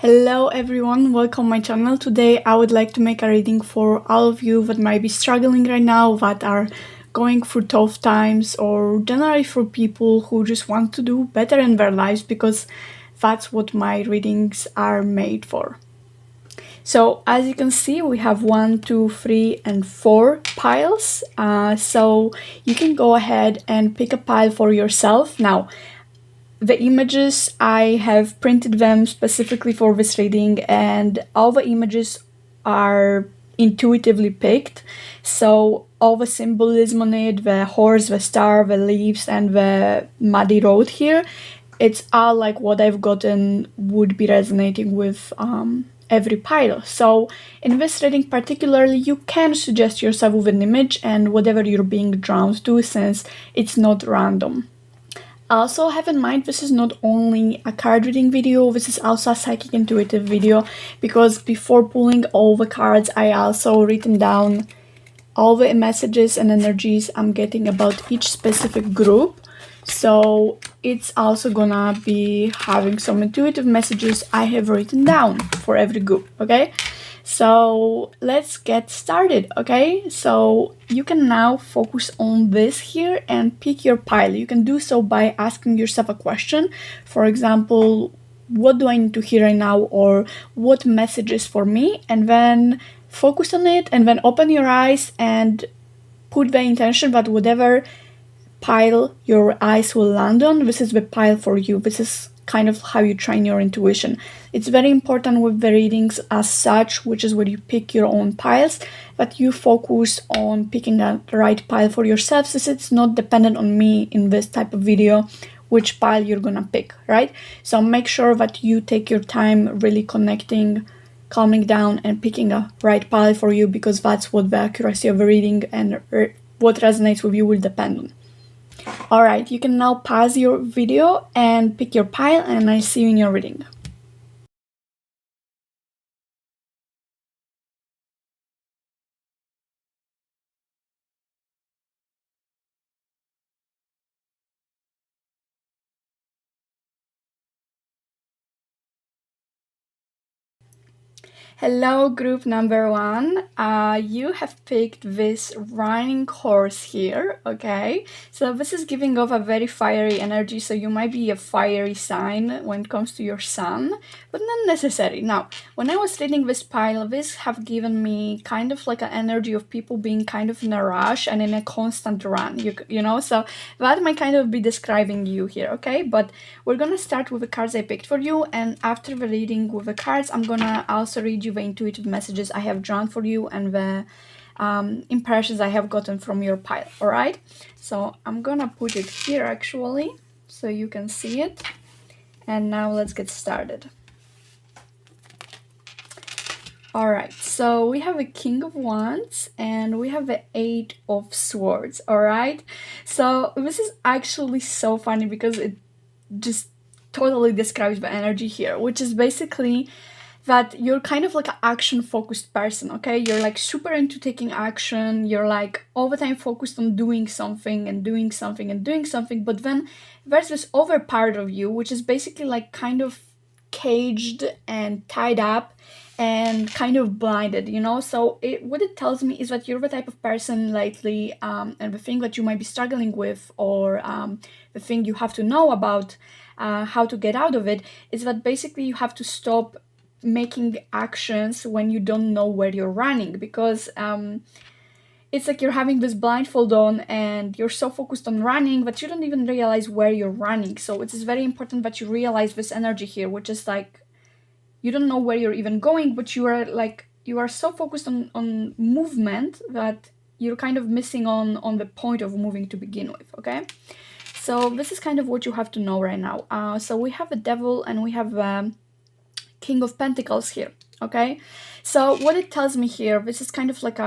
Hello everyone, welcome my channel. Today I would like to make a reading for all of you that might be struggling right now, that are going through tough times, or generally for people who just want to do better in their lives, because that's what my readings are made for. So as you can see, we have 1, 2, 3, and 4 piles. So you can go ahead and pick a pile for yourself. Now, the images, I have printed them specifically for this reading, and all the images are intuitively picked. So all the symbolism on it, the horse, the star, the leaves, and the muddy road here, it's all like what I've gotten would be resonating with every pile. So in this reading particularly, you can suggest yourself with an image and whatever you're being drawn to, since it's not random. Also have in mind, this is not only a card reading video, this is also a psychic intuitive video, because before pulling all the cards, I also written down all the messages and energies I'm getting about each specific group. So it's also gonna be having some intuitive messages I have written down for every group, okay? So let's get started, okay? So you can now focus on this here and pick your pile. You can do so by asking yourself a question. For example, what do I need to hear right now, or what message is for me? And then focus on it, and then open your eyes and put the intention that whatever pile your eyes will land on, this is the pile for you. This is kind of how you train your intuition. It's very important with the readings as such, which is where you pick your own piles, that you focus on picking the right pile for yourself, since it's not dependent on me in this type of video which pile you're gonna pick, right? So make sure that you take your time really connecting, calming down, and picking a right pile for you, because that's what the accuracy of the reading and what resonates with you will depend on. Alright, you can now pause your video and pick your pile, and I see you in your reading. Hello, group number 1. You have picked this running horse here, okay? So this is giving off a very fiery energy, so you might be a fiery sign when it comes to your sun, but not necessary. Now, when I was reading this pile, this have given me kind of like an energy of people being kind of in a rush and in a constant run, you know? So that might kind of be describing you here, okay? But we're gonna start with the cards I picked for you, and after the reading with the cards, I'm gonna also read you the intuitive messages I have drawn for you and the impressions I have gotten from your pile, alright? So I'm gonna put it here actually, so you can see it. And now let's get started. Alright, so we have a King of Wands and we have the 8 of Swords, alright? So this is actually so funny because it just totally describes the energy here, which is basically that you're kind of like an action focused person, okay? You're like super into taking action, you're like all the time focused on doing something and doing something and doing something, but then there's this other part of you which is basically like kind of caged and tied up and kind of blinded, you know? So what it tells me is that you're the type of person lately, and the thing that you might be struggling with, or the thing you have to know about how to get out of it, is that basically you have to stop making actions when you don't know where you're running, because it's like you're having this blindfold on and you're so focused on running that you don't even realize where you're running. So it is very important that you realize this energy here, which is like you don't know where you're even going, but you are so focused on movement that you're kind of missing on the point of moving to begin with, okay? So this is kind of what you have to know right now. So we have a Devil and we have King of Pentacles here, okay? So what it tells me here, this is kind of like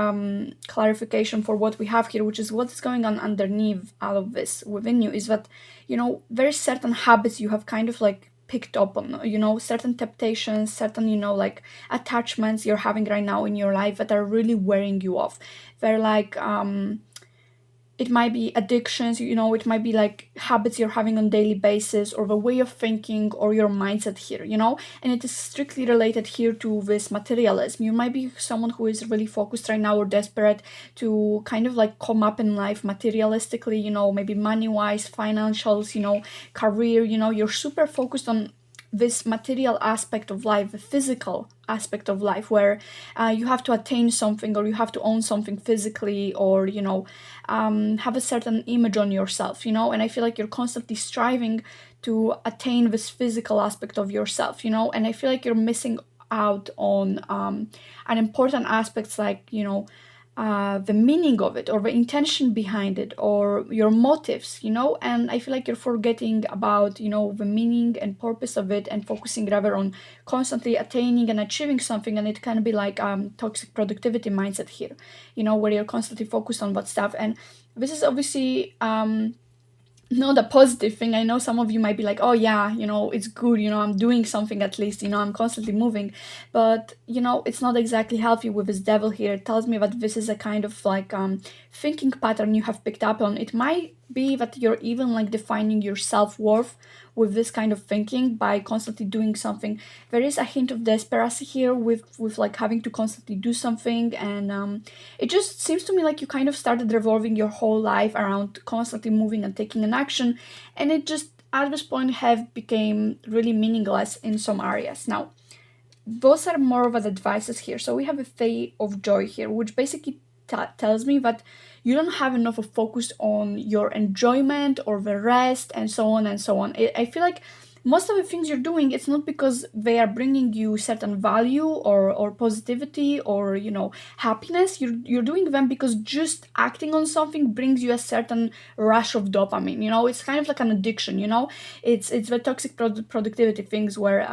clarification for what we have here, which is what's going on underneath all of this within you, is that, you know, very certain habits you have kind of like picked up on, you know, certain temptations, certain, you know, like attachments you're having right now in your life that are really wearing you off. They're like it might be addictions, it might be like habits you're having on daily basis, or the way of thinking, or your mindset here, and it is strictly related here to this materialism. You might be someone who is really focused right now or desperate to kind of like come up in life materialistically, maybe money wise, financials, career, you're super focused on this material aspect of life, the physical aspect of life, where you have to attain something, or you have to own something physically, or have a certain image on yourself, and I feel like you're constantly striving to attain this physical aspect of yourself, and I feel like you're missing out on an important aspects, like the meaning of it, or the intention behind it, or your motives, and I feel like you're forgetting about the meaning and purpose of it, and focusing rather on constantly attaining and achieving something. And it can be like toxic productivity mindset here, where you're constantly focused on what stuff. And this is obviously not a positive thing. I know some of you might be like, oh yeah, it's good, I'm doing something at least, I'm constantly moving. But it's not exactly healthy with this devil here. It tells me that this is a kind of like thinking pattern you have picked up on. It might be that you're even like defining your self-worth with this kind of thinking by constantly doing something. There is a hint of desperation here with like having to constantly do something. And it just seems to me like you kind of started revolving your whole life around constantly moving and taking an action, and it just at this point have became really meaningless in some areas. Now, those are more of the advices here. So we have a Fae of Joy here, which basically tells me that you don't have enough of focus on your enjoyment or the rest, and so on and so on. I feel like most of the things you're doing, it's not because they are bringing you certain value or positivity, or happiness. You're doing them because just acting on something brings you a certain rush of dopamine. It's kind of like an addiction. It's the toxic productivity things, where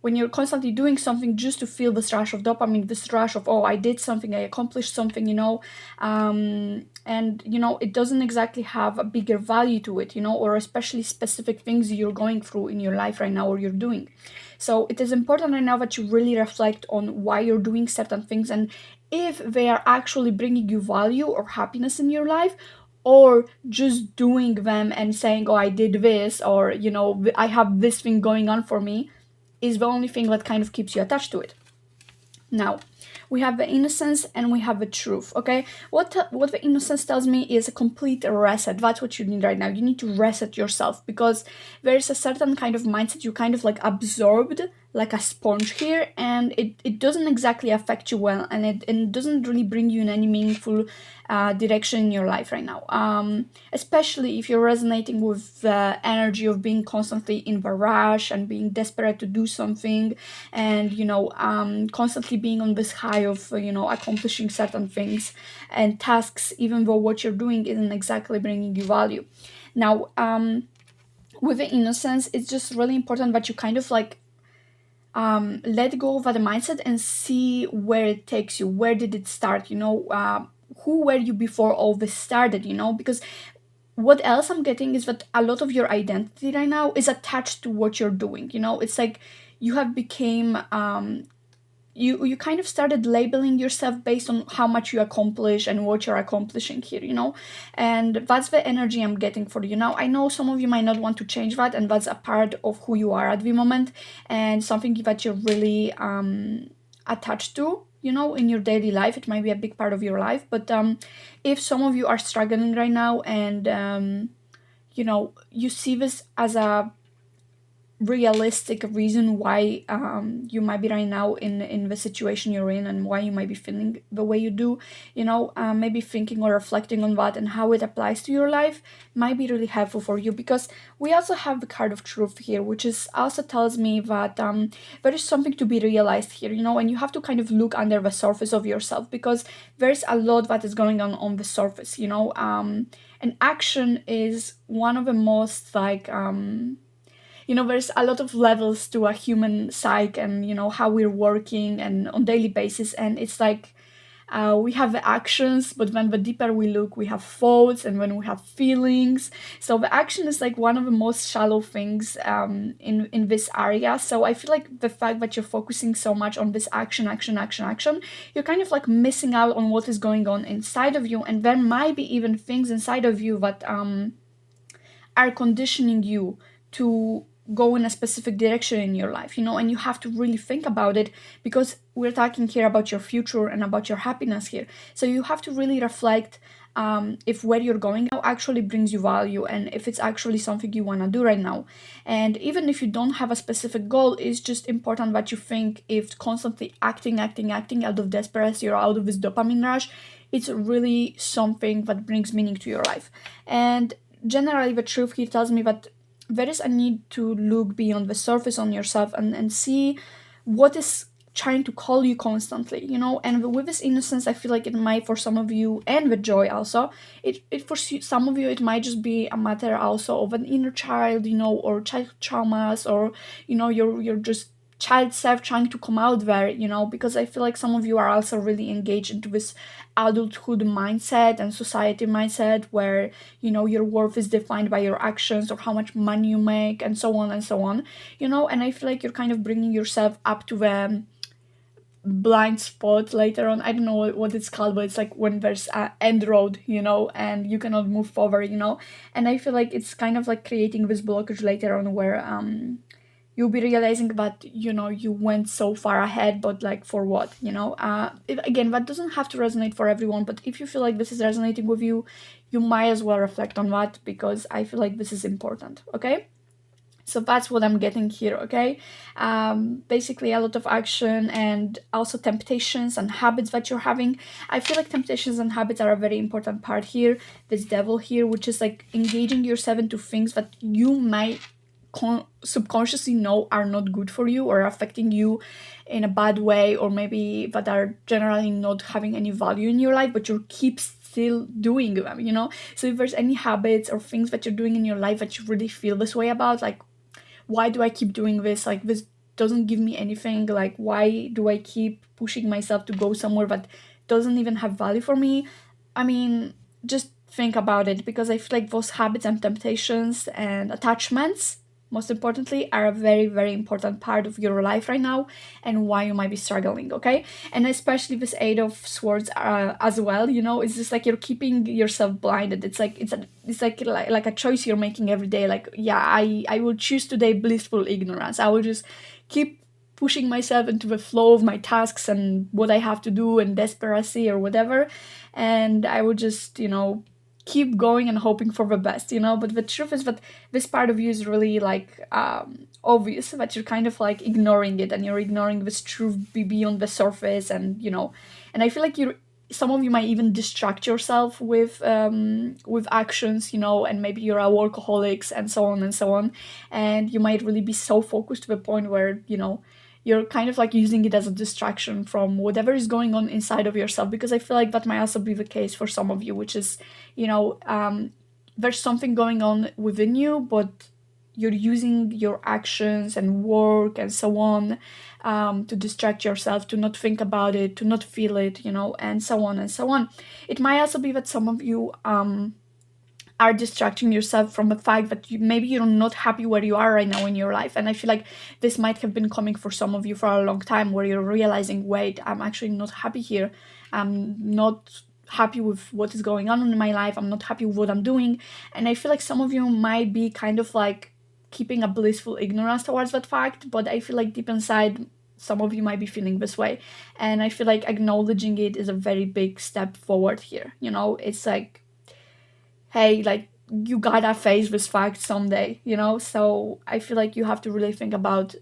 when you're constantly doing something just to feel this rush of dopamine, this rush of, oh, I did something, I accomplished something, and it doesn't exactly have a bigger value to it, or especially specific things you're going through in your life right now, or you're doing. So it is important right now that you really reflect on why you're doing certain things, and if they are actually bringing you value or happiness in your life, or just doing them and saying, oh, I did this, or I have this thing going on for me, is the only thing that kind of keeps you attached to it. Now, we have the innocence and we have the truth, okay? What the innocence tells me is a complete reset. That's what you need right now. You need to reset yourself, because there is a certain kind of mindset you kind of like absorbed like a sponge here, and it doesn't exactly affect you well, and it doesn't really bring you in any meaningful direction in your life right now. Especially if you're resonating with the energy of being constantly in the rush and being desperate to do something, and constantly being on this high of accomplishing certain things and tasks, even though what you're doing isn't exactly bringing you value. Now, with the innocence, it's just really important that you kind of like let go of that mindset and see where it takes you. Where did it start? Who were you before all this started? Because what else I'm getting is that a lot of your identity right now is attached to what you're doing. It's like you have became you kind of started labeling yourself based on how much you accomplish and what you're accomplishing here, and that's the energy I'm getting for you now. I know some of you might not want to change that, and that's a part of who you are at the moment, and something that you're really attached to, in your daily life. It might be a big part of your life, but if some of you are struggling right now, and you see this as a realistic reason why you might be right now in the situation you're in, and why you might be feeling the way you do, maybe thinking or reflecting on that and how it applies to your life might be really helpful for you. Because we also have the card of truth here, which is also tells me that there is something to be realized here, and you have to kind of look under the surface of yourself, because there's a lot that is going on the surface, and action is one of the most like there's a lot of levels to a human psyche, and how we're working and on daily basis, and it's like We have the actions, but when the deeper we look, we have thoughts, and when we have feelings. So the action is like one of the most shallow things in this area. So I feel like the fact that you're focusing so much on this action, you're kind of like missing out on what is going on inside of you, and there might be even things inside of you that are conditioning you to go in a specific direction in your life, and you have to really think about it, because we're talking here about your future and about your happiness here. So you have to really reflect if where you're going now actually brings you value, and if it's actually something you want to do right now. And even if you don't have a specific goal, it's just important that you think if constantly acting out of desperation or out of this dopamine rush, it's really something that brings meaning to your life. And generally, the truth here tells me that there is a need to look beyond the surface on yourself, and see what is trying to call you constantly, and with this innocence, I feel like it might, for some of you, and the joy also, it for some of you, it might just be a matter also of an inner child, or child traumas, or you're just child self trying to come out there, because I feel like some of you are also really engaged into this adulthood mindset and society mindset, where your worth is defined by your actions, or how much money you make, and so on and so on. And I feel like you're kind of bringing yourself up to the blind spot later on. I don't know what it's called, but it's like when there's a end road, and you cannot move forward, and I feel like it's kind of like creating this blockage later on, where you'll be realizing that you went so far ahead, but like for what, again, that doesn't have to resonate for everyone, but if you feel like this is resonating with you, you might as well reflect on that, because I feel like this is important. Okay, so that's what I'm getting here. Okay, basically a lot of action, and also temptations and habits that you're having. I feel like temptations and habits are a very important part here, this devil here, which is like engaging yourself into things that you might subconsciously know are not good for you, or affecting you in a bad way, or maybe that are generally not having any value in your life, but you keep still doing them, so if there's any habits or things that you're doing in your life that you really feel this way about, like, why do I keep doing this? Like, this doesn't give me anything. Like, why do I keep pushing myself to go somewhere that doesn't even have value for me? I mean, just think about it, because I feel like those habits and temptations and attachments, most importantly, are a very, very important part of your life right now, and why you might be struggling. Okay, and especially this Eight of Swords as well. It's just like you're keeping yourself blinded. It's like like a choice you're making every day. Like, yeah, I will choose today blissful ignorance. I will just keep pushing myself into the flow of my tasks and what I have to do, and desperation or whatever, and I will just keep going and hoping for the best. But the truth is that this part of you is really like obvious, that you're kind of like ignoring it, and you're ignoring this truth beyond the surface, and I feel like some of you might even distract yourself with actions, and maybe you're a workaholics, and so on and so on, and you might really be so focused to the point where you're kind of like using it as a distraction from whatever is going on inside of yourself, because I feel like that might also be the case for some of you, which is there's something going on within you, but you're using your actions and work and so on to distract yourself, to not think about it, to not feel it, and so on and so on. It might also be that some of you are distracting yourself from the fact that maybe you're not happy where you are right now in your life. And I feel like this might have been coming for some of you for a long time, where you're realizing, wait, I'm actually not happy here. I'm not happy with what is going on in my life. I'm not happy with what I'm doing. And I feel like some of you might be kind of like keeping a blissful ignorance towards that fact, but I feel like deep inside, some of you might be feeling this way. And I feel like acknowledging it is a very big step forward here. It's like, hey, like, you gotta face this fact someday, so I feel like you have to really think about,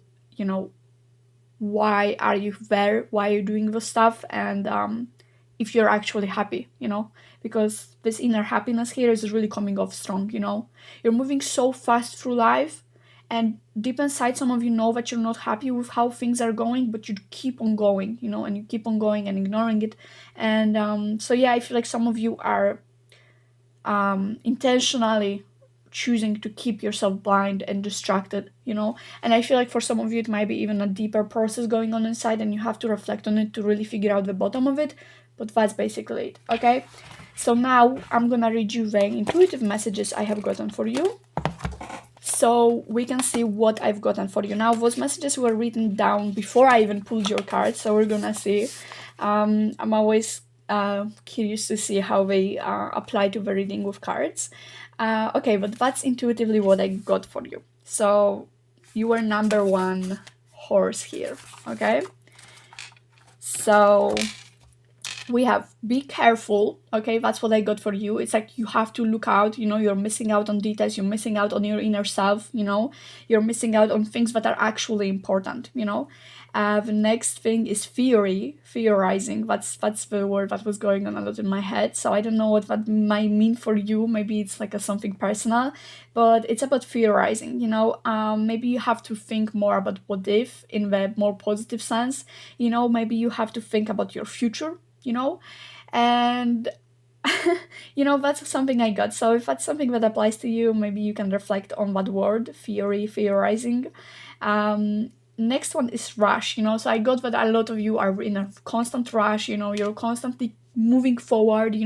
why are you there, why are you doing this stuff, and if you're actually happy, because this inner happiness here is really coming off strong. You're moving so fast through life, and deep inside, some of you know that you're not happy with how things are going, but you keep on going, and you keep on going and ignoring it. And so yeah, I feel like some of you are intentionally choosing to keep yourself blind and distracted, and I feel like for some of you it might be even a deeper process going on inside, and you have to reflect on it to really figure out the bottom of it. But that's basically it, okay? So now I'm gonna read you the intuitive messages I have gotten for you, so we can see what I've gotten for you. Now, those messages were written down before I even pulled your cards, so we're gonna see. I'm always curious to see how they apply to the reading with cards. Okay, but that's intuitively what I got for you. So you were number one horse here, okay? So we have be careful, okay? That's what I got for you. It's like you have to look out, you're missing out on details, you're missing out on your inner self, you're missing out on things that are actually important. The next thing is theorizing. That's the word that was going on a lot in my head, so I don't know what that might mean for you. Maybe it's like something personal, but it's about theorizing. Maybe you have to think more about what if in the more positive sense. Maybe you have to think about your future, and that's something I got. So if that's something that applies to you, maybe you can reflect on that word, theorizing. Next one is rush. So I got that a lot of you are in a constant rush. You're constantly moving forward.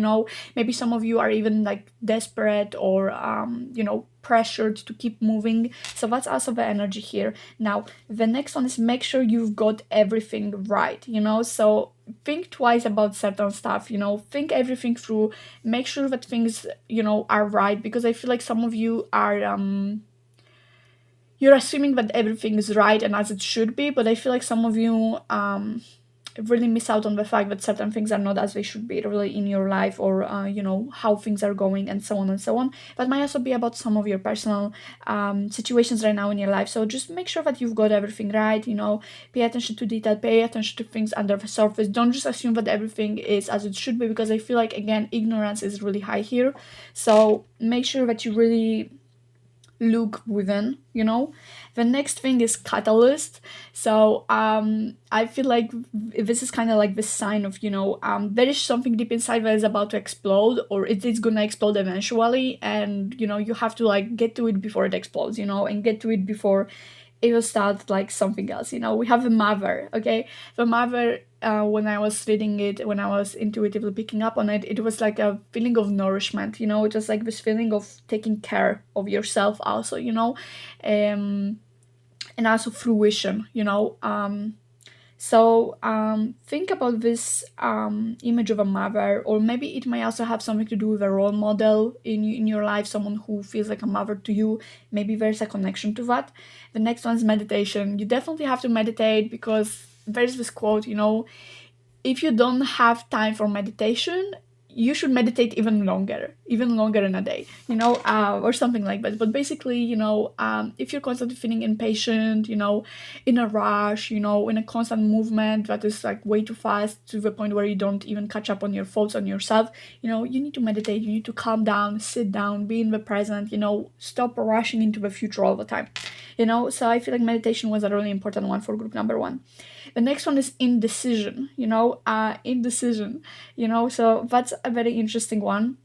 Maybe some of you are even like desperate or pressured to keep moving. So that's also the energy here. Now the next one is make sure you've got everything right. So think twice about certain stuff. Think everything through. Make sure that things are right, because I feel like some of you are you're assuming that everything is right and as it should be, but I feel like some of you really miss out on the fact that certain things are not as they should be really in your life, or how things are going, and so on and so on. That might also be about some of your personal situations right now in your life. So just make sure that you've got everything right. Pay attention to detail, pay attention to things under the surface. Don't just assume that everything is as it should be, because I feel like, again, ignorance is really high here. So make sure that you really look within. The next thing is catalyst. So I feel like this is kind of like the sign of there is something deep inside that is about to explode, or it is gonna explode eventually, and you have to like get to it before it explodes, and get to it before it will start like something else. We have the mother, okay? The mother, when I was reading it, when I was intuitively picking up on it, it was like a feeling of nourishment. It was like this feeling of taking care of yourself also, and also fruition. So think about this image of a mother, or maybe it might also have something to do with a role model in your life, someone who feels like a mother to you. Maybe there's a connection to that. The next one is meditation. You definitely have to meditate, because there's this quote, if you don't have time for meditation, you should meditate even longer in a day, or something like that. But basically, if you're constantly feeling impatient, in a rush, in a constant movement that is like way too fast to the point where you don't even catch up on your thoughts on yourself, you need to meditate, you need to calm down, sit down, be in the present, stop rushing into the future all the time. So I feel like meditation was a really important one for group number one. The next one is indecision. Indecision. So that's a very interesting one,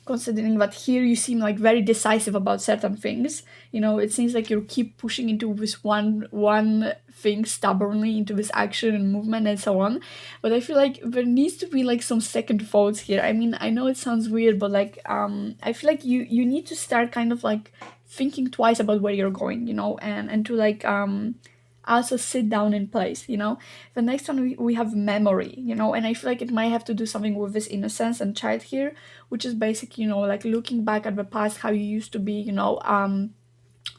considering that here you seem like very decisive about certain things. It seems like you keep pushing into this one thing stubbornly, into this action and movement and so on. But I feel like there needs to be like some second thoughts here. I mean, I know it sounds weird, but like I feel like you need to start kind of like thinking twice about where you're going, and to like also sit down in place. The next one, we have memory, and I feel like it might have to do something with this innocence and child here, which is basic, like looking back at the past, how you used to be,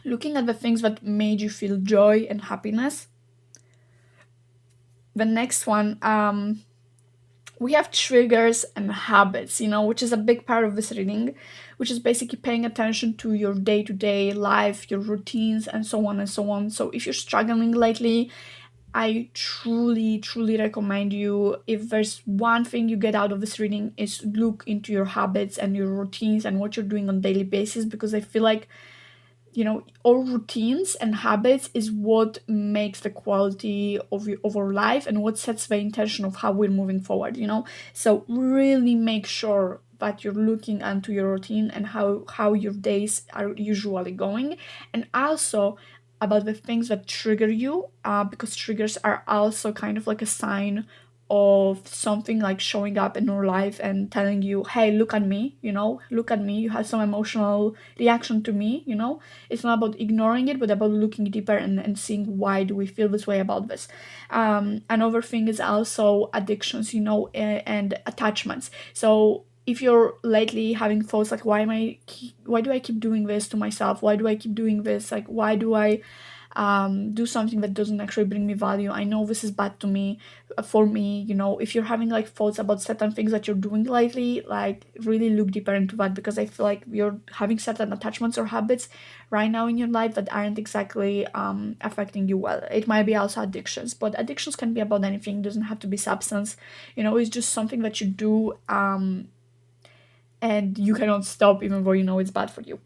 looking at the things that made you feel joy and happiness. The next one, we have triggers and habits, which is a big part of this reading, which is basically paying attention to your day-to-day life, your routines, and so on and so on. So if you're struggling lately, I truly, truly recommend you, if there's one thing you get out of this reading, is look into your habits and your routines and what you're doing on a daily basis, because I feel like, our routines and habits is what makes the quality of our life, and what sets the intention of how we're moving forward. So really make sure that you're looking into your routine and how your days are usually going, and also about the things that trigger you, because triggers are also kind of like a sign of something like showing up in your life and telling you, hey, look at me, look at me, you have some emotional reaction to me, it's not about ignoring it, but about looking deeper and seeing why do we feel this way about this. Another thing is also addictions, and attachments. So if you're lately having thoughts like, why do I keep doing this to myself, why do I keep doing this, like why do I do something that doesn't actually bring me value, I know this is bad to me, for me, if you're having like thoughts about certain things that you're doing lately, like really look deeper into that, because I feel like you're having certain attachments or habits right now in your life that aren't exactly affecting you well. It might be also addictions, but addictions can be about anything. It doesn't have to be substance, it's just something that you do, and you cannot stop even though you know it's bad for you.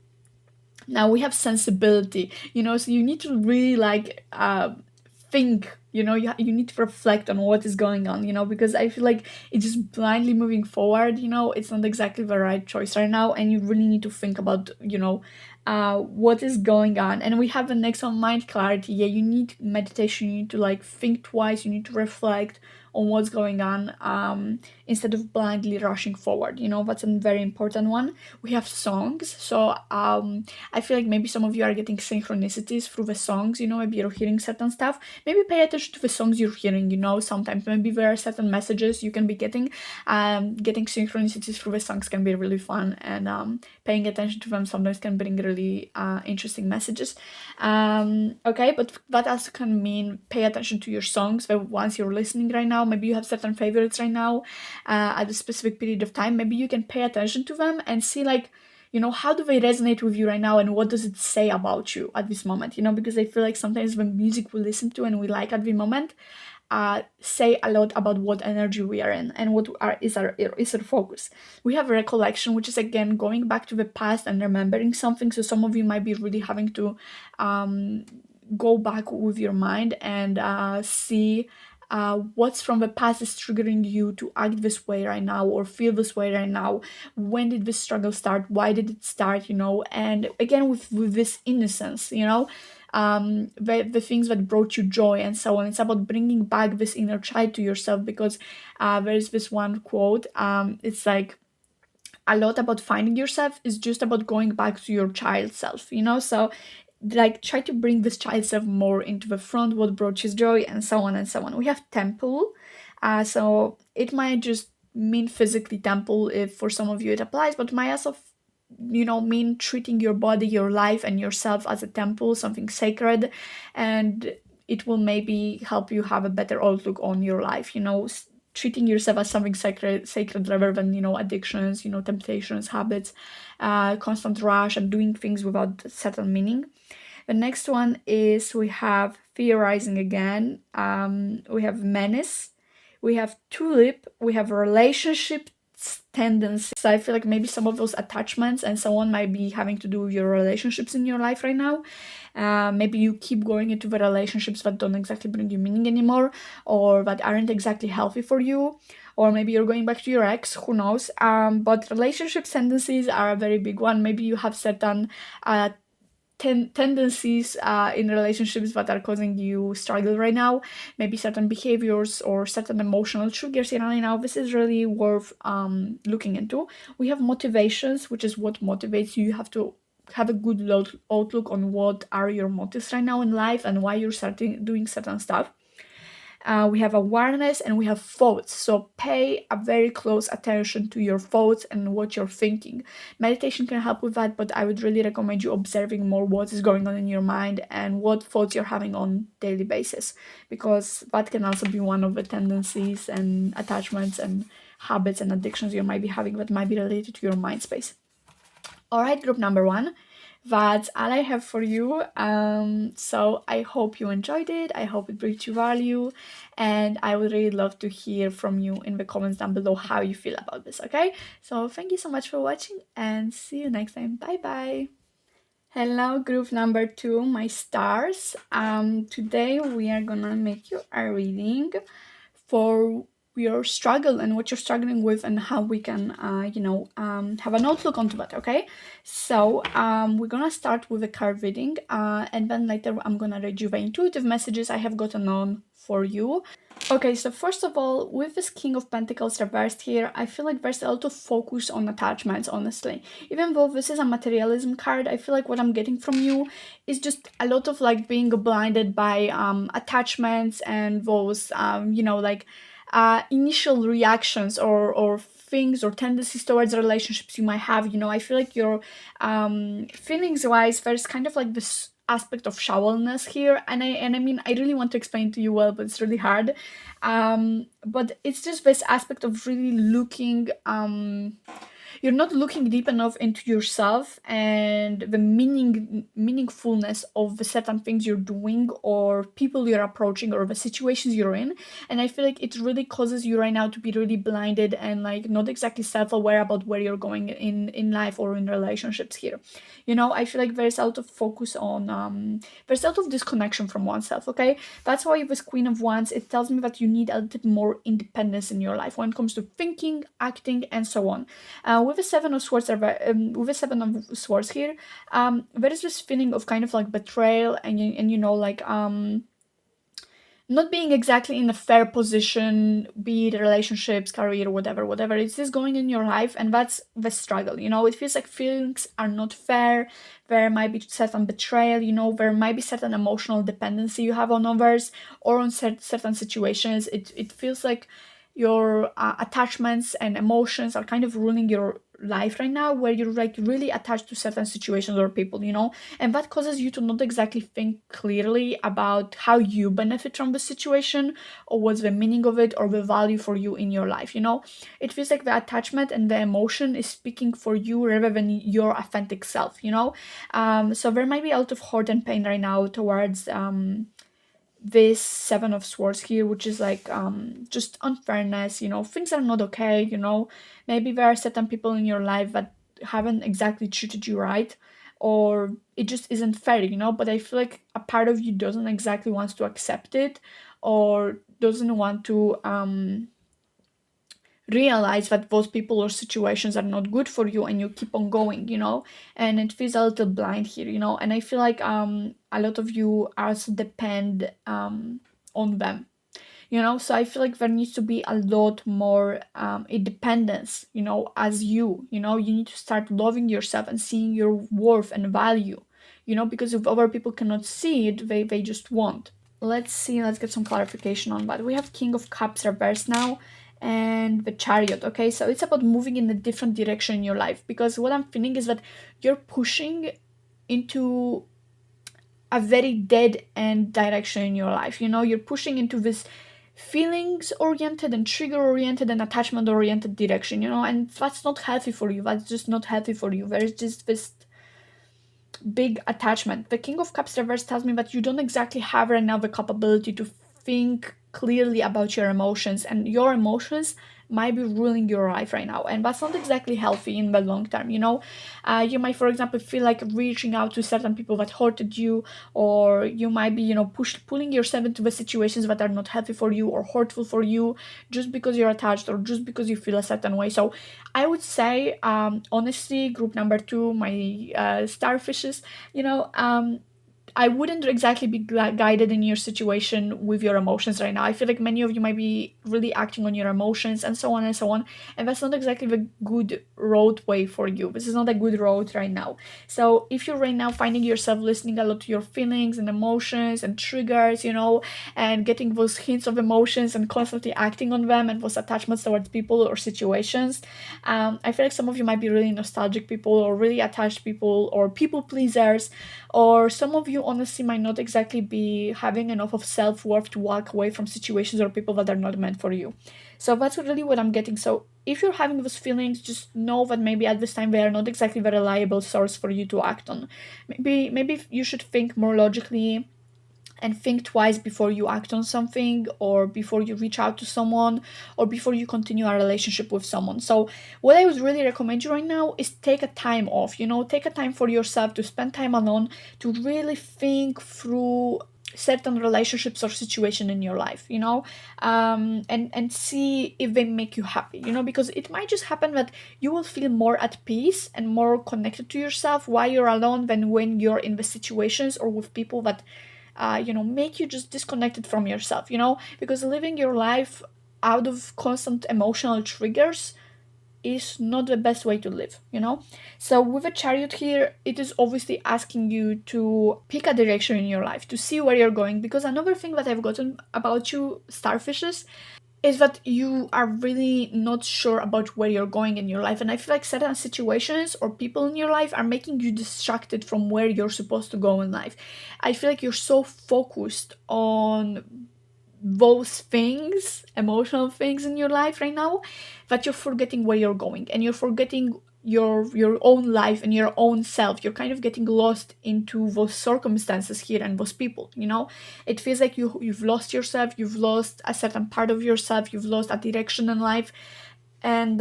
Now we have sensibility, so you need to really like think, you need to reflect on what is going on, because I feel like it's just blindly moving forward, it's not exactly the right choice right now, and you really need to think about, what is going on. And we have the next one, mind clarity. Yeah, you need meditation, you need to like think twice, you need to reflect on what's going on, instead of blindly rushing forward, that's a very important one. We have songs. So I feel like maybe some of you are getting synchronicities through the songs, maybe you're hearing certain stuff. Maybe pay attention to the songs you're hearing, sometimes maybe there are certain messages you can be getting. Getting synchronicities through the songs can be really fun, and paying attention to them sometimes can bring really interesting messages. Okay, but that also can mean pay attention to your songs, the ones you're listening right now. Maybe you have certain favorites right now, at a specific period of time. Maybe you can pay attention to them and see like, how do they resonate with you right now, and what does it say about you at this moment, because I feel like sometimes the music we listen to and we like at the moment say a lot about what energy we are in and what is our focus. We have recollection, which is again going back to the past and remembering something. So some of you might be really having to go back with your mind and see what's from the past is triggering you to act this way right now or feel this way right now. When did this struggle start? Why did it start? And again with this innocence, the things that brought you joy and so on. It's about bringing back this inner child to yourself, because there's this one quote. It's like, a lot about finding yourself is just about going back to your child self, so like try to bring this child self more into the front, what brought you joy, and so on and so on. We have temple. So it might just mean physically temple, if for some of you it applies, but might also mean treating your body, your life, and yourself as a temple, something sacred. And it will maybe help you have a better outlook on your life, treating yourself as something sacred rather than addictions, temptations, habits, constant rush, and doing things without certain meaning. The next one is we have theorizing again. We have menace. We have tulip. We have relationship tendencies. So I feel like maybe some of those attachments and so on might be having to do with your relationships in your life right now. Maybe you keep going into the relationships that don't exactly bring you meaning anymore, or that aren't exactly healthy for you, or maybe you're going back to your ex, who knows. But relationship tendencies are a very big one. Maybe you have certain tendencies in relationships that are causing you struggle right now, maybe certain behaviors or certain emotional triggers right now. This is really worth looking into. We have motivations, which is what motivates you. You have to have a good outlook on what are your motives right now in life and why you're starting doing certain stuff. We have awareness, and we have thoughts. So pay a very close attention to your thoughts and what you're thinking. Meditation can help with that, but I would really recommend you observing more what is going on in your mind and what thoughts you're having on daily basis, because that can also be one of the tendencies and attachments and habits and addictions you might be having that might be related to your mind space. All right, group number 1. That's all I have for you. So I hope you enjoyed it. I hope it brought you value. And I would really love to hear from you in the comments down below how you feel about this, okay? So thank you so much for watching, and see you next time. Bye bye. Hello, group number 2, my stars. Today we are gonna make you a reading for your struggle and what you're struggling with, and how we can have an outlook onto that. Okay, so we're gonna start with a card reading, and then later I'm gonna read you the intuitive messages I have gotten on for you. Okay, so first of all, with this King of Pentacles reversed here, I feel like there's a lot of focus on attachments, honestly. Even though this is a materialism card, I feel like what I'm getting from you is just a lot of like being blinded by attachments and those, like initial reactions or things or tendencies towards relationships you might have. I feel like your feelings wise, there's kind of like this aspect of shallowness here, and I mean I really want to explain to you well, but it's really hard. But it's just this aspect of really looking, you're not looking deep enough into yourself and the meaningfulness of the certain things you're doing or people you're approaching or the situations you're in. And I feel like it really causes you right now to be really blinded and like not exactly self-aware about where you're going in life or in relationships here. I feel like there's a lot of focus on there's a lot of disconnection from oneself. Okay, that's why with Queen of Wands, it tells me that you need a little more independence in your life when it comes to thinking, acting, and so on. With the Seven of Swords, with the Seven of Swords here, there is this feeling of kind of like betrayal and like not being exactly in a fair position, be it relationships, career, whatever. It's just going in your life, and that's the struggle. It feels like feelings are not fair. There might be certain betrayal. There might be certain emotional dependency you have on others or on certain situations. It feels like your attachments and emotions are kind of ruling your life right now, where you're like really attached to certain situations or people. And that causes you to not exactly think clearly about how you benefit from the situation or what's the meaning of it or the value for you in your life. It feels like the attachment and the emotion is speaking for you rather than your authentic self. So there might be a lot of hurt and pain right now towards this Seven of Swords here, which is like just unfairness. Things are not okay. Maybe there are certain people in your life that haven't exactly treated you right, or it just isn't fair. But I feel like a part of you doesn't exactly want to accept it, or doesn't want to realize that those people or situations are not good for you, and you keep on going. And it feels a little blind here. And I feel like a lot of you also depend on them. So I feel like there needs to be a lot more independence, as you need to start loving yourself and seeing your worth and value. Because if other people cannot see it, they just won't. Let's see, let's get some clarification on that. We have King of Cups reversed now and the Chariot. Okay, so it's about moving in a different direction in your life, because what I'm feeling is that you're pushing into a very dead end direction in your life. You're pushing into this feelings oriented and trigger oriented and attachment oriented direction. And that's not healthy for you. That's just not healthy for you. There's just this big attachment. The King of Cups reverse tells me that you don't exactly have right now the capability to think clearly about your emotions, and your emotions might be ruling your life right now, and that's not exactly healthy in the long term. You might, for example, feel like reaching out to certain people that hurted you, or you might be pulling yourself into the situations that are not healthy for you or hurtful for you, just because you're attached or just because you feel a certain way. So I would say, honestly, group number 2, my starfishes, I wouldn't exactly be guided in your situation with your emotions right now. I feel like many of you might be really acting on your emotions and so on and so on. And that's not exactly the good roadway for you. This is not a good road right now. So if you're right now finding yourself listening a lot to your feelings and emotions and triggers, and getting those hints of emotions and constantly acting on them and those attachments towards people or situations, I feel like some of you might be really nostalgic people or really attached people or people pleasers, or some of you honestly might not exactly be having enough of self-worth to walk away from situations or people that are not meant for you. So that's really what I'm getting. So if you're having those feelings, just know that maybe at this time they are not exactly the reliable source for you to act on. Maybe you should think more logically and think twice before you act on something, or before you reach out to someone, or before you continue a relationship with someone. So what I would really recommend you right now is take a time off. Take a time for yourself to spend time alone, to really think through certain relationships or situation in your life, and see if they make you happy, because it might just happen that you will feel more at peace and more connected to yourself while you're alone than when you're in the situations or with people that make you just disconnected from yourself, because living your life out of constant emotional triggers is not the best way to live. So with a chariot here, it is obviously asking you to pick a direction in your life, to see where you're going, because another thing that I've gotten about you, starfishes, is that you are really not sure about where you're going in your life. And I feel like certain situations or people in your life are making you distracted from where you're supposed to go in life. I feel like you're so focused on those things, emotional things in your life right now, that you're forgetting where you're going, and you're forgetting your own life and your own self. You're kind of getting lost into those circumstances here and those people. It feels like you've lost yourself, you've lost a certain part of yourself, you've lost a direction in life, and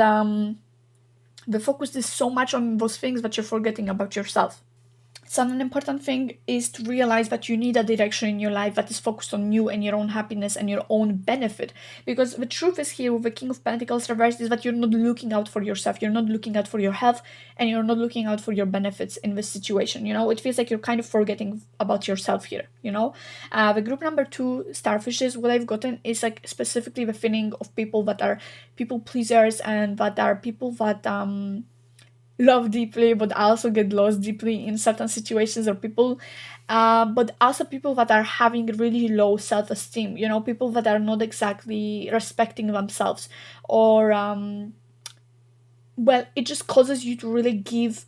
the focus is so much on those things that you're forgetting about yourself. So an important thing is to realize that you need a direction in your life that is focused on you and your own happiness and your own benefit. Because the truth is here with the King of Pentacles reversed is that you're not looking out for yourself, you're not looking out for your health, and you're not looking out for your benefits in this situation. It feels like you're kind of forgetting about yourself here. The group number 2, starfishes, what I've gotten is like specifically the feeling of people that are people pleasers and that are people that love deeply but also get lost deeply in certain situations, or people but also people that are having really low self-esteem, people that are not exactly respecting themselves, or well, it just causes you to really give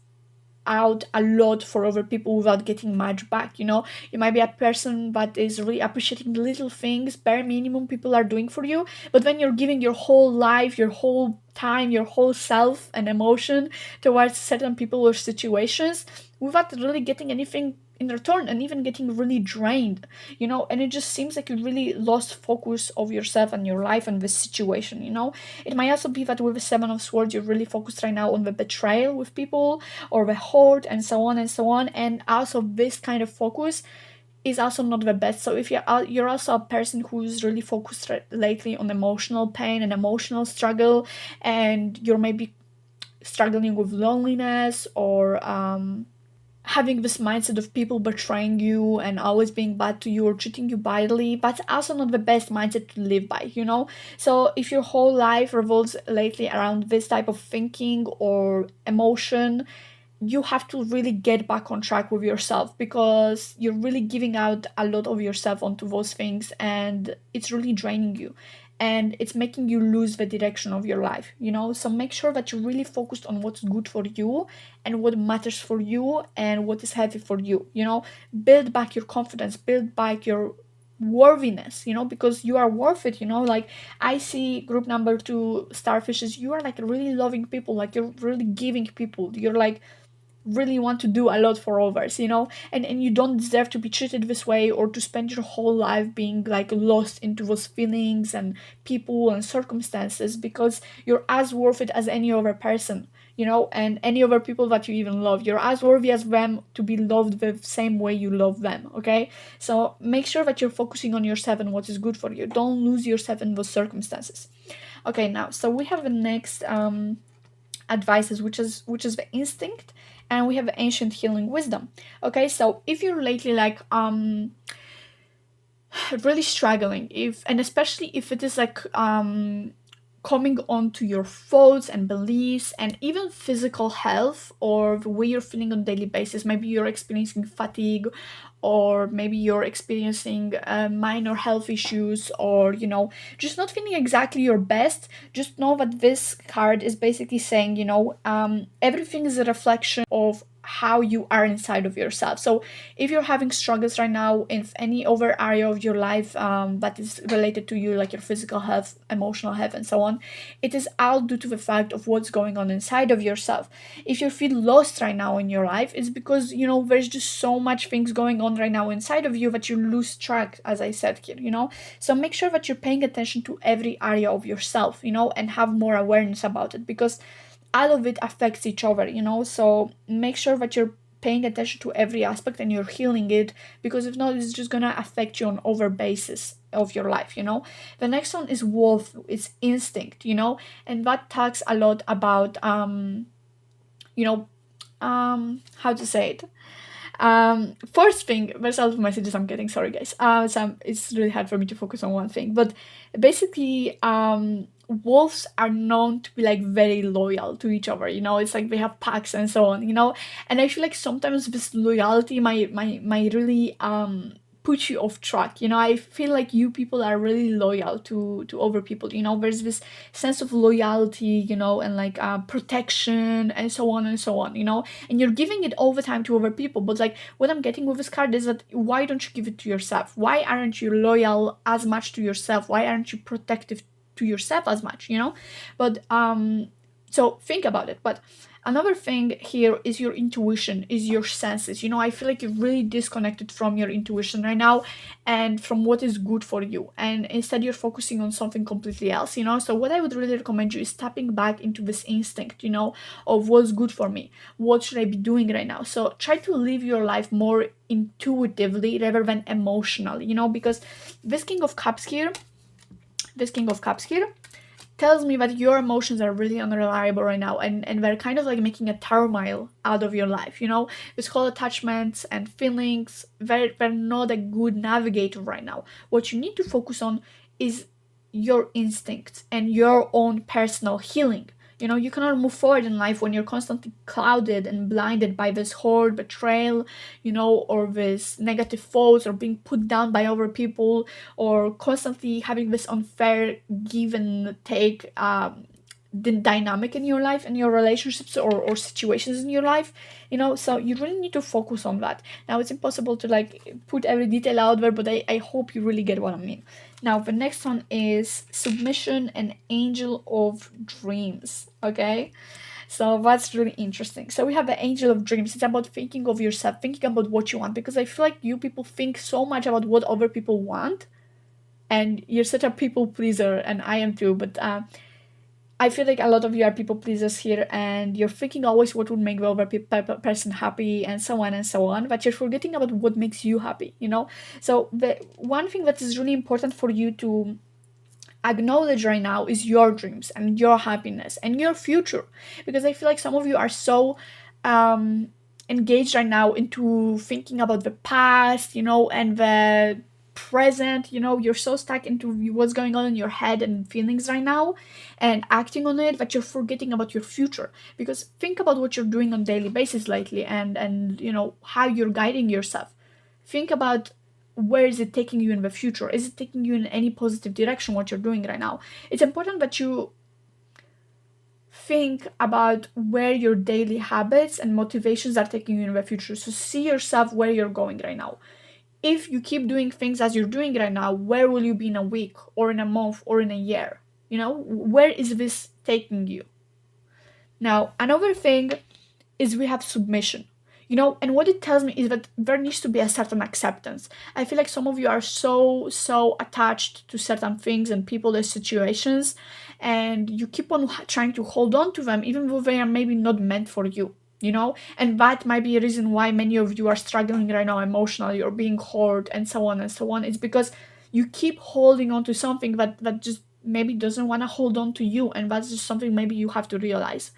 out a lot for other people without getting much back. You might be a person that is really appreciating the little things, bare minimum people are doing for you, but when you're giving your whole life, your whole time, your whole self and emotion towards certain people or situations without really getting anything in return, and even getting really drained, and it just seems like you really lost focus of yourself and your life and this situation. It might also be that with the Seven of Swords, you're really focused right now on the betrayal with people, or the hurt, and so on and so on. And also this kind of focus is also not the best. So if you're also a person who's really focused lately on emotional pain and emotional struggle, and you're maybe struggling with loneliness, or having this mindset of people betraying you and always being bad to you or treating you badly, that's also not the best mindset to live by. So if your whole life revolves lately around this type of thinking or emotion, you have to really get back on track with yourself, because you're really giving out a lot of yourself onto those things, and it's really draining you, and it's making you lose the direction of your life. So make sure that you're really focused on what's good for you and what matters for you and what is healthy for you. Build back your confidence, build back your worthiness, because you are worth it. Like, I see group number 2, starfishes, you are like really loving people, like you're really giving people, you're like really want to do a lot for others, and you don't deserve to be treated this way, or to spend your whole life being like lost into those feelings and people and circumstances, because you're as worth it as any other person, and any other people that you even love. You're as worthy as them to be loved the same way you love them. Okay, so make sure that you're focusing on yourself and what is good for you. Don't lose yourself in those circumstances. Okay, now, so we have the next advices, which is the instinct, and we have the ancient healing wisdom. Okay, so if you're lately like really struggling, if and especially if it is like coming onto your thoughts and beliefs and even physical health, or the way you're feeling on a daily basis, maybe you're experiencing fatigue, or maybe you're experiencing minor health issues, or just not feeling exactly your best. Just know that this card is basically saying, everything is a reflection of how you are inside of yourself. So if you're having struggles right now in any other area of your life that is related to you, like your physical health, emotional health, and so on, it is all due to the fact of what's going on inside of yourself. If you feel lost right now in your life, it's because there's just so much things going on right now inside of you that you lose track, as I said here. So make sure that you're paying attention to every area of yourself, and have more awareness about it, because all of it affects each other. So make sure that you're paying attention to every aspect and you're healing it, because if not, it's just gonna affect you on over basis of your life. The next one is wolf, it's instinct, and that talks a lot about you know how to say it, First thing, there's a lot of messages I'm getting. Sorry, guys. It's really hard for me to focus on one thing. But basically, wolves are known to be like very loyal to each other. You know, it's like they have packs and so on. You know, and I feel like sometimes this loyalty might really put you off track. You know, I feel like you people are really loyal to other people. You know, there's this sense of loyalty, you know, and like protection and so on and so on. You know, and you're giving it all the time to other people. But like what I'm getting with this card is that why don't you give it to yourself? Why aren't you loyal as much to yourself? Why aren't you protective to yourself as much? You know, but so think about it. But another thing here is your intuition, is your senses. You know, I feel like you're really disconnected from your intuition right now and from what is good for you. And instead you're focusing on something completely else, you know? So what I would really recommend you is tapping back into this instinct, you know, of what's good for me. What should I be doing right now? So try to live your life more intuitively rather than emotionally, you know, because this King of Cups here, this King of Cups here tells me that your emotions are really unreliable right now, and they're kind of like making a turmoil out of your life, you know? This whole attachments and feelings, they're not a good navigator right now. What you need to focus on is your instincts and your own personal healing. You know, you cannot move forward in life when you're constantly clouded and blinded by this hurt, betrayal, you know, or this negative thoughts, or being put down by other people, or constantly having this unfair give and take the dynamic in your life and your relationships, or situations in your life, you know. So you really need to focus on that. Now it's impossible to like put every detail out there, but I hope you really get what I mean. Now the next one is submission and angel of dreams. Okay, so that's really interesting. So we have the angel of dreams. It's about thinking of yourself, thinking about what you want, because I feel like you people think so much about what other people want, and you're such a people pleaser, and I am too. But I feel like a lot of you are people pleasers here, and you're thinking always what would make the other person happy, and so on and so on. But you're forgetting about what makes you happy, you know. So the one thing that is really important for you to acknowledge right now is your dreams and your happiness and your future, because I feel like some of you are so um engaged right now into thinking about the past, you know, and the present. You know, you're so stuck into what's going on in your head and feelings right now and acting on it, that you're forgetting about your future. Because think about what you're doing on daily basis lately, and you know how you're guiding yourself. Think about where is it taking you in the future. Is it taking you in any positive direction, what you're doing right now? It's important that you think about where your daily habits and motivations are taking you in the future. So see yourself where you're going right now. If you keep doing things as you're doing right now, where will you be in a week or in a month or in a year? You know, where is this taking you? Now another thing is we have submission, you know, and what it tells me is that there needs to be a certain acceptance. I feel like some of you are so attached to certain things and people and situations, and you keep on trying to hold on to them even though they are maybe not meant for you, you know. And that might be a reason why many of you are struggling right now emotionally or being hurt and so on and so on. It's because you keep holding on to something that just maybe doesn't want to hold on to you, and that's just something maybe you have to realize.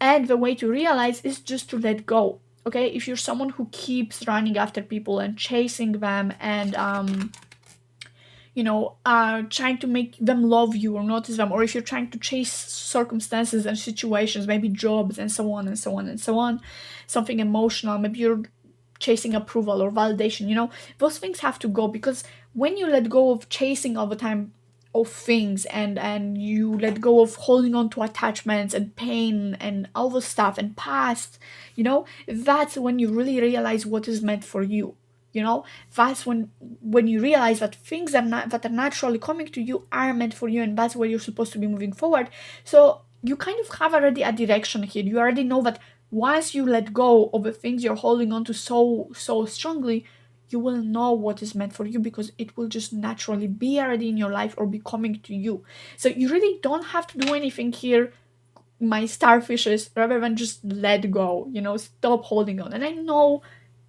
And the way to realize is just to let go. Okay, if you're someone who keeps running after people and chasing them, and you know, trying to make them love you or notice them, or if you're trying to chase circumstances and situations, maybe jobs and so on and so on and so on, something emotional, maybe you're chasing approval or validation, you know, those things have to go. Because when you let go of chasing all the time of things, and you let go of holding on to attachments and pain and all the stuff and past, you know, that's when you really realize what is meant for you. You know, that's when you realize that things are not that are naturally coming to you are meant for you, and that's where you're supposed to be moving forward. So you kind of have already a direction here. You already know that once you let go of the things you're holding on to so strongly, you will know what is meant for you, because it will just naturally be already in your life or be coming to you. So you really don't have to do anything here, my starfishes, rather than just let go, you know, stop holding on. And I know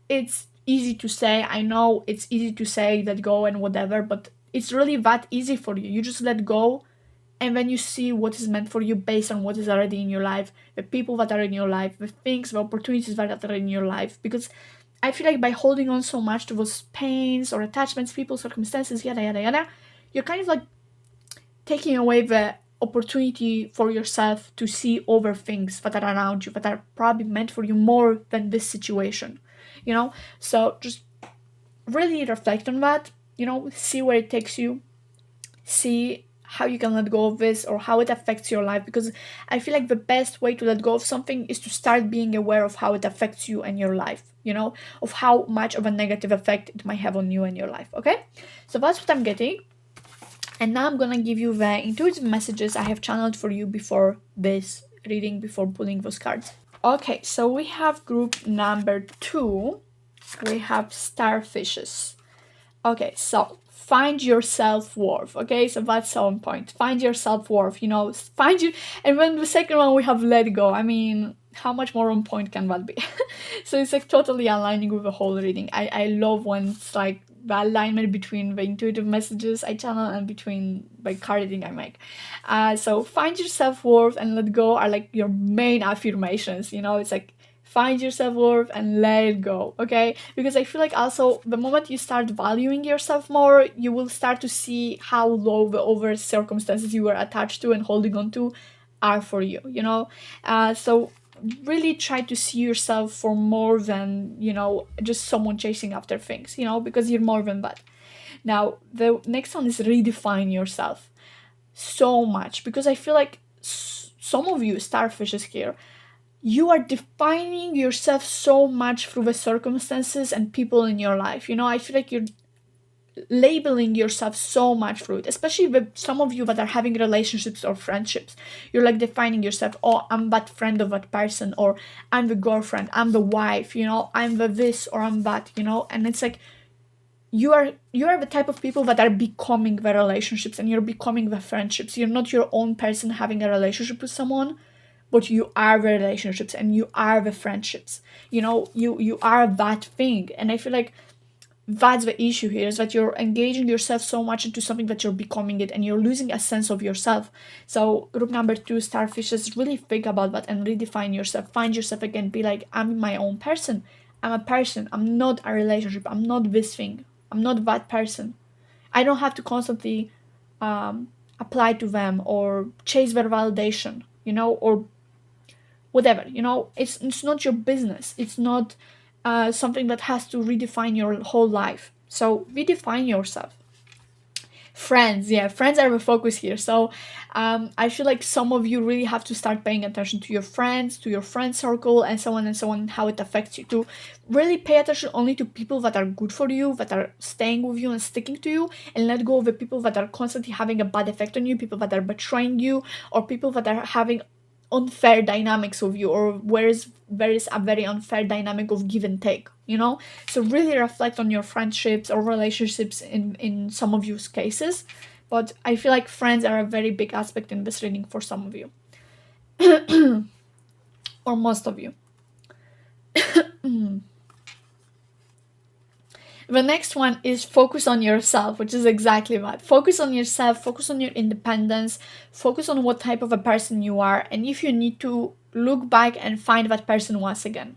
it's easy to say, I know it's easy to say let go and whatever, but it's really that easy for you. You just let go, and then you see what is meant for you based on what is already in your life, the people that are in your life, the things, the opportunities that are in your life. Because I feel like by holding on so much to those pains or attachments, people, circumstances, yada yada yada, you're kind of like taking away the opportunity for yourself to see over things that are around you that are probably meant for you more than this situation, you know? So just really reflect on that, see where it takes you, see how you can let go of this or how it affects your life, because I feel like the best way to let go of something is to start being aware of how it affects you and your life, of how much of a negative effect it might have on you and your life. Okay, so that's what I'm getting. And now I'm gonna give you the intuitive messages I have channeled for you before this reading, before pulling those cards. Okay, so we have group number 2. We have starfishes. Okay, so find your self-worth. Okay, so that's so on point. Find your self-worth, find you. And then the second one we have let go. I mean, how much more on point can that be? So it's like totally aligning with the whole reading. I love when it's like the alignment between the intuitive messages I channel and between the card reading I make. So find your self-worth and let go are like your main affirmations. It's like find your self-worth and let it go, okay? Because I feel like also the moment you start valuing yourself more, you will start to see how low the over circumstances you were attached to and holding on to are for you, so really try to see yourself for more than, just someone chasing after things, because you're more than that. Now the next one is redefine yourself so much, because I feel like some of you starfishes here, you are defining yourself so much through the circumstances and people in your life. I feel like you're labeling yourself so much through it, especially with some of you that are having relationships or friendships. You're like defining yourself, oh, I'm that friend of that person, or I'm the girlfriend, I'm the wife, I'm the this or I'm that, and it's like you are the type of people that are becoming the relationships and you're becoming the friendships. You're not your own person having a relationship with someone, but you are the relationships and you are the friendships. You are that thing. And I feel like that's the issue here, is that you're engaging yourself so much into something that you're becoming it and you're losing a sense of yourself. So group number 2, starfishes, really think about that and redefine yourself. Find yourself again. Be like, I'm my own person. I'm a person. I'm not a relationship. I'm not this thing. I'm not that person. I don't have to constantly apply to them or chase their validation, or whatever. It's not your business. It's not something that has to redefine your whole life. So redefine yourself. Friends, yeah, friends are the focus here. So I feel like some of you really have to start paying attention to your friends, to your friend circle, and so on, how it affects you. To really pay attention only to people that are good for you, that are staying with you and sticking to you, and let go of the people that are constantly having a bad effect on you, people that are betraying you, or people that are having unfair dynamics of you, or whereas there is a very unfair dynamic of give and take, so really reflect on your friendships or relationships in some of your cases. But I feel like friends are a very big aspect in this reading for some of you or most of you. The next one is focus on yourself, which is exactly that. Focus on yourself, focus on your independence, focus on what type of a person you are, and if you need to, look back and find that person once again.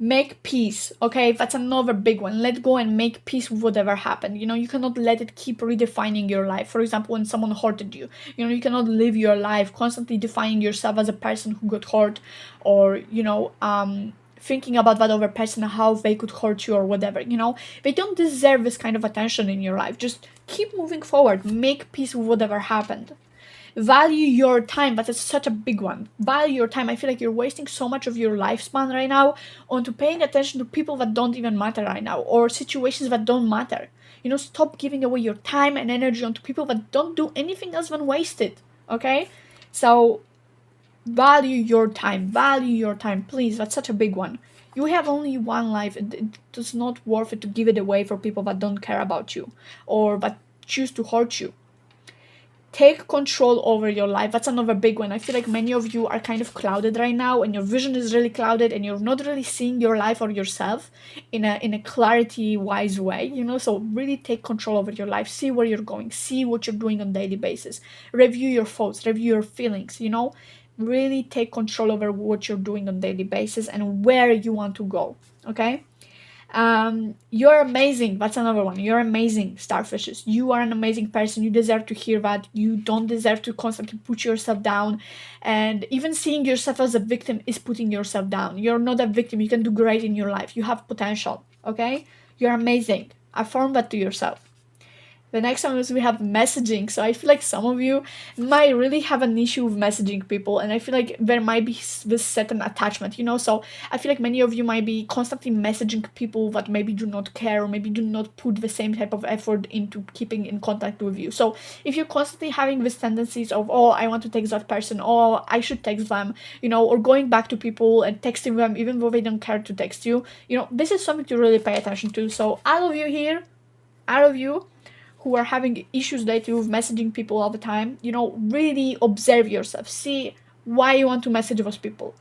Make peace, okay? That's another big one. Let go and make peace with whatever happened. You cannot let it keep redefining your life. For example, when someone hurted you, you cannot live your life constantly defining yourself as a person who got hurt, or, thinking about that other person, how they could hurt you or whatever. They don't deserve this kind of attention in your life. Just keep moving forward. Make peace with whatever happened. Value your time. That is such a big one. Value your time. I feel like you're wasting so much of your lifespan right now onto paying attention to people that don't even matter right now, or situations that don't matter. Stop giving away your time and energy onto people that don't do anything else than waste it. Okay? So value your time. Value your time, please. That's such a big one. You have only one life. It does not worth it to give it away for people that don't care about you or that choose to hurt you. Take control over your life. That's another big one. I feel like many of you are kind of clouded right now, and your vision is really clouded, and you're not really seeing your life or yourself in a clarity wise way, so really take control over your life. See where you're going, see what you're doing on a daily basis, review your thoughts, review your feelings, really take control over what you're doing on a daily basis and where you want to go. Okay. You're amazing. That's another one. You're amazing, starfishes. You are an amazing person. You deserve to hear that. You don't deserve to constantly put yourself down. And even seeing yourself as a victim is putting yourself down. You're not a victim. You can do great in your life. You have potential. Okay? You're amazing. Affirm that to yourself. The next one is we have messaging. So I feel like some of you might really have an issue with messaging people, and I feel like there might be this certain attachment, you know. So I feel like many of you might be constantly messaging people that maybe do not care or maybe do not put the same type of effort into keeping in contact with you. So if you're constantly having these tendencies of, oh, I want to text that person, oh, I should text them, you know, or going back to people and texting them even though they don't care to text you, you know, this is something to really pay attention to. So all of you here, all of you who are having issues lately with messaging people all the time, you know, really observe yourself. See why you want to message those people.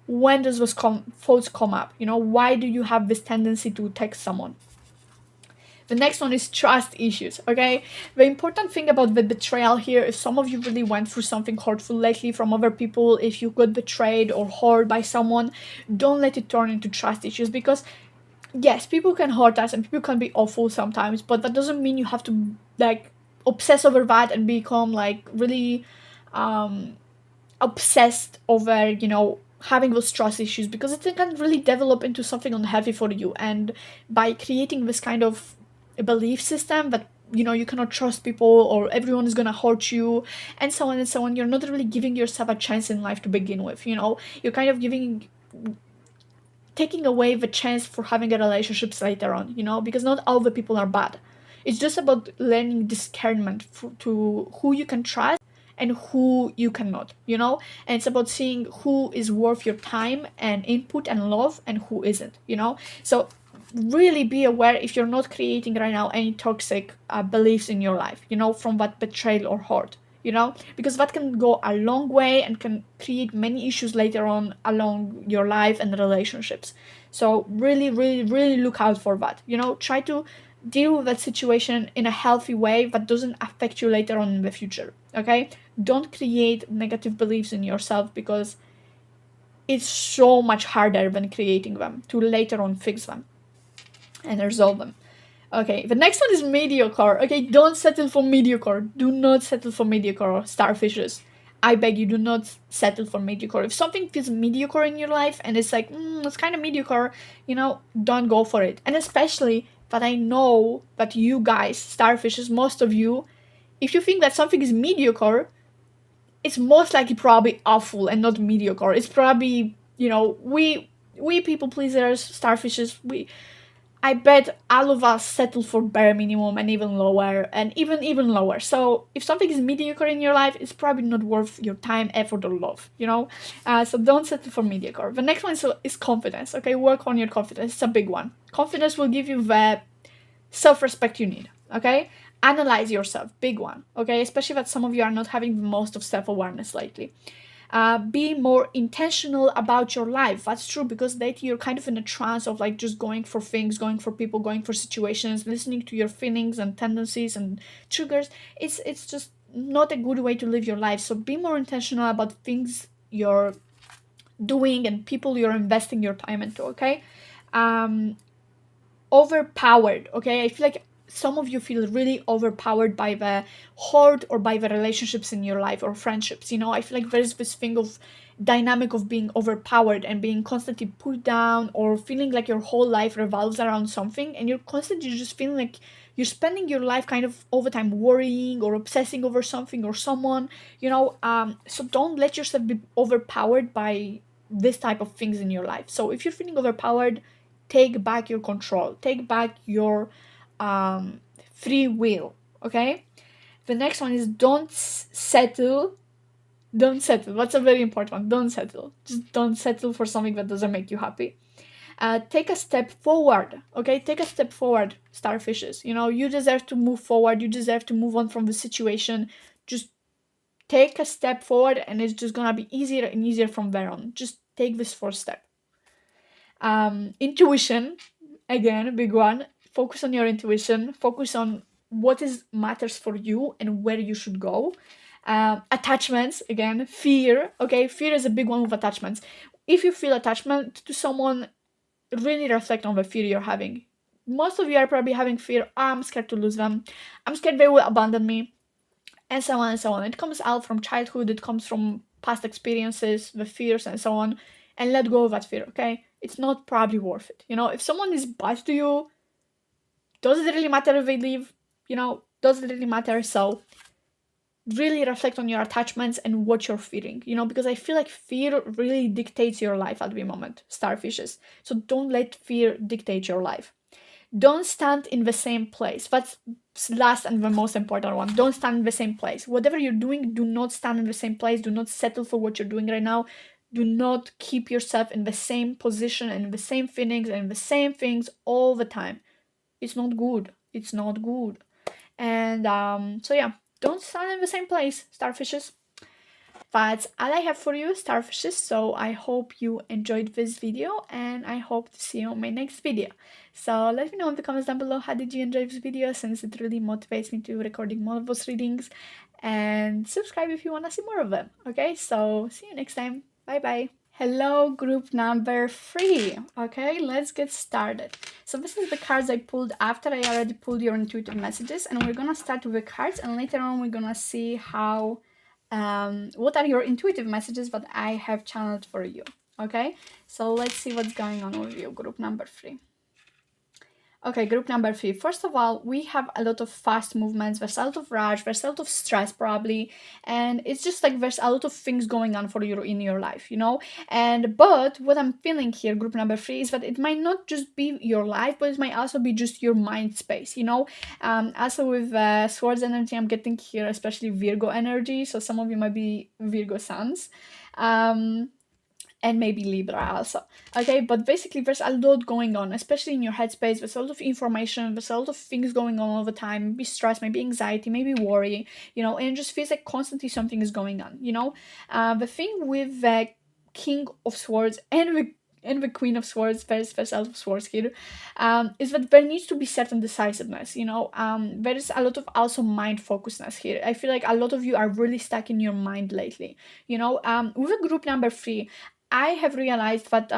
When does those thoughts come up? You know, why do you have this tendency to text someone? The next one is trust issues, okay? The important thing about the betrayal here, if some of you really went through something hurtful lately from other people, if you got betrayed or hurt by someone, don't let it turn into trust issues, because yes, people can hurt us and people can be awful sometimes, but that doesn't mean you have to like obsess over that and become like really um obsessed over, you know, having those trust issues, because it can really develop into something unhealthy for you. And by creating this kind of belief system that, you know, you cannot trust people or everyone is gonna hurt you and so on and so on, you're not really giving yourself a chance in life to begin with. You know, you're kind of taking away the chance for having a relationships later on, you know, because not all the people are bad. It's just about learning discernment to who you can trust and who you cannot, you know. And it's about seeing who is worth your time and input and love and who isn't, you know. So really be aware if you're not creating right now any toxic beliefs in your life, you know, from that betrayal or hurt, you know, because that can go a long way and can create many issues later on along your life and relationships. So really, really, really look out for that, you know. Try to deal with that situation in a healthy way that doesn't affect you later on in the future. Okay, don't create negative beliefs in yourself, because it's so much harder than creating them to later on fix them and resolve them. Okay, the next one is mediocre. Okay, don't settle for mediocre. Do not settle for mediocre, starfishes. I beg you, do not settle for mediocre. If something feels mediocre in your life and it's like, it's kind of mediocre, you know, don't go for it. And especially that I know that you guys, starfishes, most of you, if you think that something is mediocre, it's most likely probably awful and not mediocre. It's probably, you know, we people pleasers, starfishes, I bet all of us settle for bare minimum and even lower and even lower. So if something is mediocre in your life, it's probably not worth your time, effort, or love, you know? So don't settle for mediocre. The next one is confidence, okay? Work on your confidence. It's a big one. Confidence will give you the self-respect you need, okay? Analyze yourself, big one, okay? Especially that some of you are not having the most of self-awareness lately. Be more intentional about your life. That's true, because lately you're kind of in a trance of like just going for things, going for people, going for situations, listening to your feelings and tendencies and triggers. It's just not a good way to live your life. So be more intentional about things you're doing and people you're investing your time into, okay? Um, Overpowered, okay? I feel like some of you feel really overpowered by the hurt or by the relationships in your life or friendships, you know. I feel like there's this thing of dynamic of being overpowered and being constantly put down, or feeling like your whole life revolves around something and you're constantly just feeling like you're spending your life kind of all the time worrying or obsessing over something or someone, you know. So don't let yourself be overpowered by this type of things in your life. So if you're feeling overpowered, take back your control, take back your free will, okay? The next one is don't settle. Don't settle. That's a very important one. Don't settle. Just don't settle for something that doesn't make you happy. Take a step forward, okay? Take a step forward, starfishes. You know, you deserve to move forward. You deserve to move on from the situation. Just take a step forward, and it's just gonna be easier and easier from there on. Just take this first step. Intuition, again, a big one. Focus on your intuition. Focus on what is matters for you and where you should go. Attachments, again, fear. Okay, fear is a big one with attachments. If you feel attachment to someone, really reflect on the fear you're having. Most of you are probably having fear. I'm scared to lose them. I'm scared they will abandon me, and so on and so on. It comes out from childhood. It comes from past experiences, the fears, and so on. And let go of that fear. Okay, it's not probably worth it. If someone is bad to you, does it really matter if they leave? Does it really matter? So really reflect on your attachments and what you're feeling, because I feel like fear really dictates your life at the moment, starfishes. So don't let fear dictate your life. Don't stand in the same place. That's last and the most important one. Don't stand in the same place. Whatever you're doing, do not stand in the same place. Do not settle for what you're doing right now. Do not keep yourself in the same position and the same feelings and the same things all the time. It's not good. It's not good. And so yeah, don't stand in the same place, starfishes. That's all I have for you, starfishes. So I hope you enjoyed this video, and I hope to see you on my next video. So let me know in the comments down below, how did you enjoy this video, since it really motivates me to recording more of those readings. And subscribe if you want to see more of them. Okay, so see you next time. Bye bye. Hello, group number 3. Okay, let's get started. So this is the cards I pulled after I already pulled your intuitive messages, and we're gonna start with the cards, and later on we're gonna see how what are your intuitive messages that I have channeled for you. Okay, so let's see what's going on with you, group number 3. Okay, group number 3. First of all, we have a lot of fast movements. There's a lot of rush. There's a lot of stress, probably, and it's just like there's a lot of things going on for you in your life. And but what I'm feeling here, group number 3, is that it might not just be your life, but it might also be just your mind space. Also with Swords energy, I'm getting here, especially Virgo energy. So some of you might be Virgo suns. And maybe Libra also. Okay, but basically there's a lot going on, especially in your headspace. There's a lot of information, there's a lot of things going on all the time. Maybe stress, maybe anxiety, maybe worry, and it just feels like constantly something is going on. The thing with the King of Swords and the Queen of Swords, there's a lot of swords here, is that there needs to be certain decisiveness. There is a lot of also mind focusedness here. I feel like a lot of you are really stuck in your mind lately. With a group number 3, I have realized that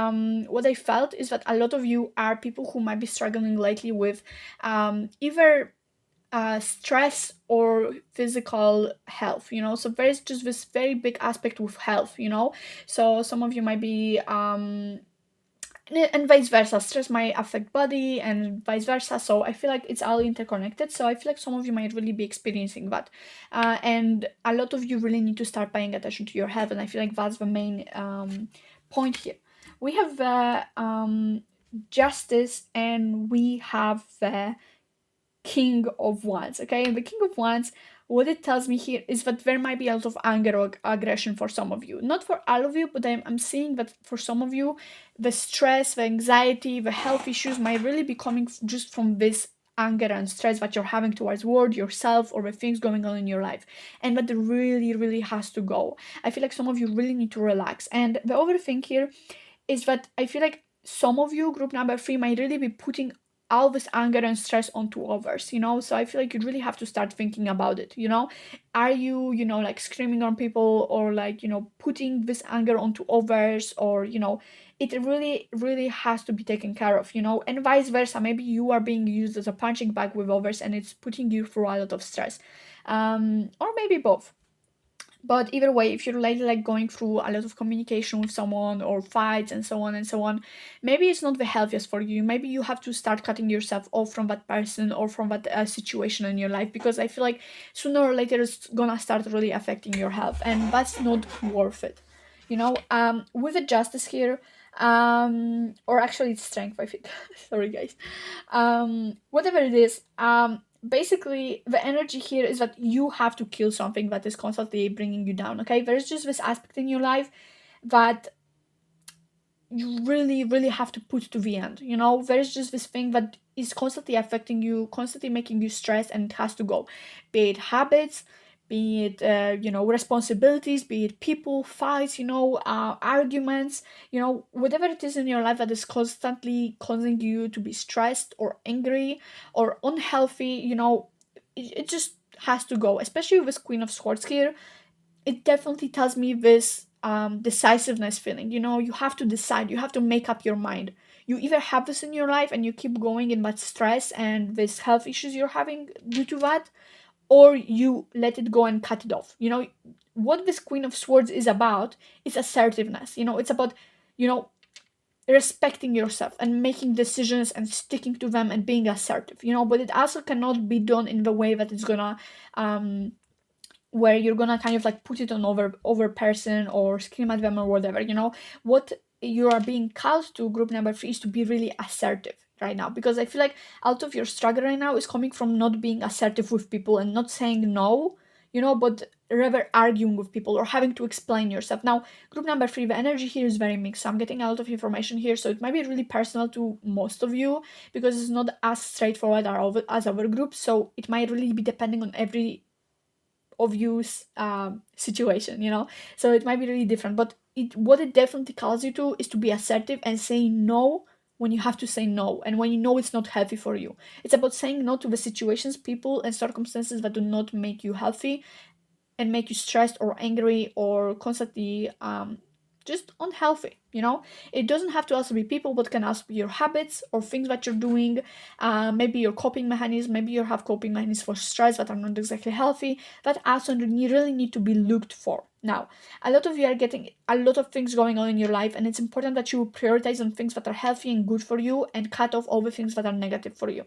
what I felt is that a lot of you are people who might be struggling lately with either stress or physical health. So there's just this very big aspect with health. So some of you might be and vice versa. Stress might affect body and vice versa. So I feel like it's all interconnected. So I feel like some of you might really be experiencing that. And a lot of you really need to start paying attention to your health. And I feel like that's the main point here. We have justice, and we have King of Wands. Okay, and the King of Wands, what it tells me here is that there might be a lot of anger or aggression for some of you. Not for all of you, but I'm seeing that for some of you, the stress, the anxiety, the health issues might really be coming just from this anger and stress that you're having towards world, yourself, or the things going on in your life. And that really, really has to go. I feel like some of you really need to relax. And the other thing here is that I feel like some of you, group number 3, might really be putting all this anger and stress onto others. So I feel like you really have to start thinking about it. Are you like screaming on people, or like putting this anger onto others, or it really, really has to be taken care of. And vice versa, maybe you are being used as a punching bag with others, and it's putting you through a lot of stress, or maybe both. But either way, if you're lately like going through a lot of communication with someone, or fights and so on, maybe it's not the healthiest for you. Maybe you have to start cutting yourself off from that person or from that situation in your life, because I feel like sooner or later it's gonna start really affecting your health, and that's not worth it. With the justice here, or actually it's strength, I think. Sorry guys. Whatever it is, basically the energy here is that you have to kill something that is constantly bringing you down. Okay, there's just this aspect in your life that you really, really have to put to the end. There's just this thing that is constantly affecting you, constantly making you stress, and it has to go. Be it habits, be it responsibilities, be it people, fights, arguments, whatever it is in your life that is constantly causing you to be stressed or angry or unhealthy. It just has to go, especially with Queen of Swords here. It definitely tells me this decisiveness feeling. You have to decide, you have to make up your mind. You either have this in your life and you keep going in that stress and this health issues you're having due to that, or you let it go and cut it off. What this Queen of Swords is about is assertiveness. It's about, you know, respecting yourself and making decisions and sticking to them and being assertive. But it also cannot be done in the way that it's gonna where you're gonna kind of like put it on over person or scream at them or whatever. What you are being called to, group number 3, is to be really assertive right now, because I feel like out of your struggle right now is coming from not being assertive with people and not saying no, but rather arguing with people or having to explain yourself. Now, group number 3, the energy here is very mixed. So I'm getting a lot of information here, so it might be really personal to most of you because it's not as straightforward as our group. So it might really be depending on every of use situation, so it might be really different, but what it definitely calls you to is to be assertive and say no when you have to say no and when you know it's not healthy for you. It's about saying no to the situations, people, and circumstances that do not make you healthy and make you stressed or angry or constantly just unhealthy. It doesn't have to also be people, but can also be your habits or things that you're doing, maybe your coping mechanism, maybe you have coping mechanisms for stress that are not exactly healthy, that also really need to be looked for. Now, a lot of you are getting a lot of things going on in your life, and it's important that you prioritize on things that are healthy and good for you and cut off all the things that are negative for you.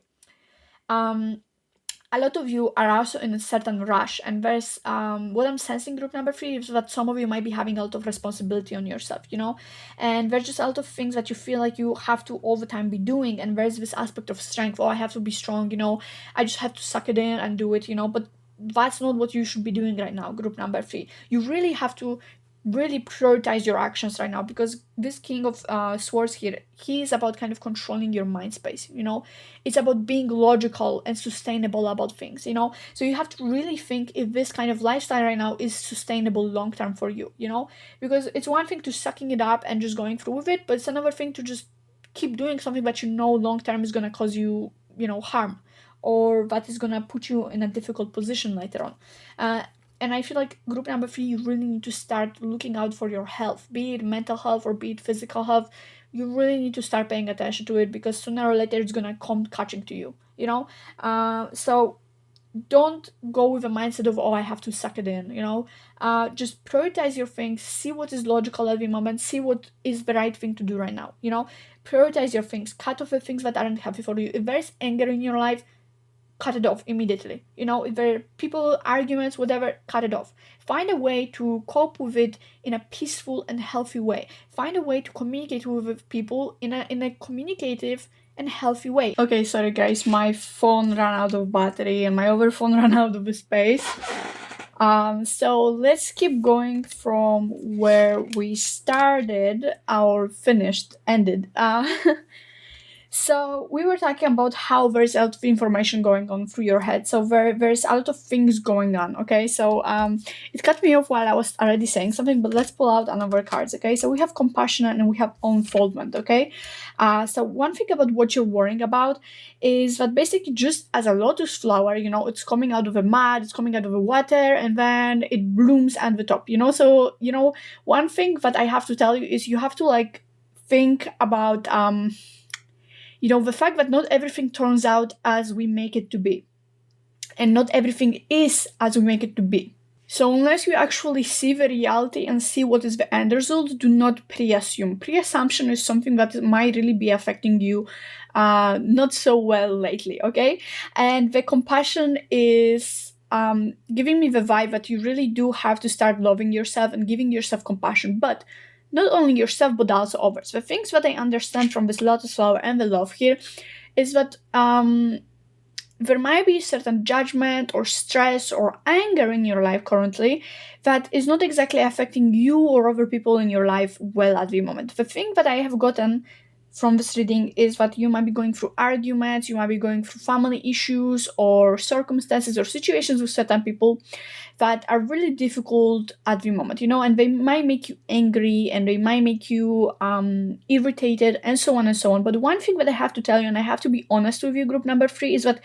A lot of you are also in a certain rush, and there's what I'm sensing, group number 3, is that some of you might be having a lot of responsibility on yourself, and there's just a lot of things that you feel like you have to all the time be doing, and there's this aspect of strength. I have to be strong, I just have to suck it in and do it, but that's not what you should be doing right now, group number 3. You really have to really prioritize your actions right now, because this King of Swords here, he is about kind of controlling your mind space. It's about being logical and sustainable about things. So you have to really think if this kind of lifestyle right now is sustainable long term for you. Because it's one thing to sucking it up and just going through with it, but it's another thing to just keep doing something that long term is going to cause you harm, or that is going to put you in a difficult position later on. And I feel like group number 3, you really need to start looking out for your health, be it mental health or be it physical health. You really need to start paying attention to it, because sooner or later it's gonna come catching to you. So don't go with a mindset of, I have to suck it in. Just prioritize your things, see what is logical at the moment, see what is the right thing to do right now. Prioritize your things, cut off the things that aren't healthy for you. If there's anger in your life, cut it off immediately. If there are people, arguments, whatever, cut it off. Find a way to cope with it in a peaceful and healthy way. Find a way to communicate with people in a communicative and healthy way. Okay, sorry guys, my phone ran out of battery and my other phone ran out of space. So let's keep going from where we started or ended. So we were talking about how there's a lot of information going on through your head. So there's a lot of things going on, okay? So it cut me off while I was already saying something, but let's pull out another cards, okay? So we have compassion and we have unfoldment, okay? So one thing about what you're worrying about is that basically just as a lotus flower, it's coming out of the mud, it's coming out of the water, and then it blooms at the top, So, one thing that I have to tell you is you have to think about the fact that not everything turns out as we make it to be. And not everything is as we make it to be. So unless you actually see the reality and see what is the end result, do not pre-assume. Pre-assumption is something that might really be affecting you not so well lately, okay? And the compassion is giving me the vibe that you really do have to start loving yourself and giving yourself compassion. But not only yourself, but also others. The things that I understand from this lotus flower and the love here is that there might be certain judgment or stress or anger in your life currently that is not exactly affecting you or other people in your life well at the moment. The thing that I have gotten from this reading is that you might be going through arguments, you might be going through family issues or circumstances or situations with certain people that are really difficult at the moment, and they might make you angry and they might make you irritated and so on and so on. But one thing that I have to tell you, and I have to be honest with you, group number 3, is that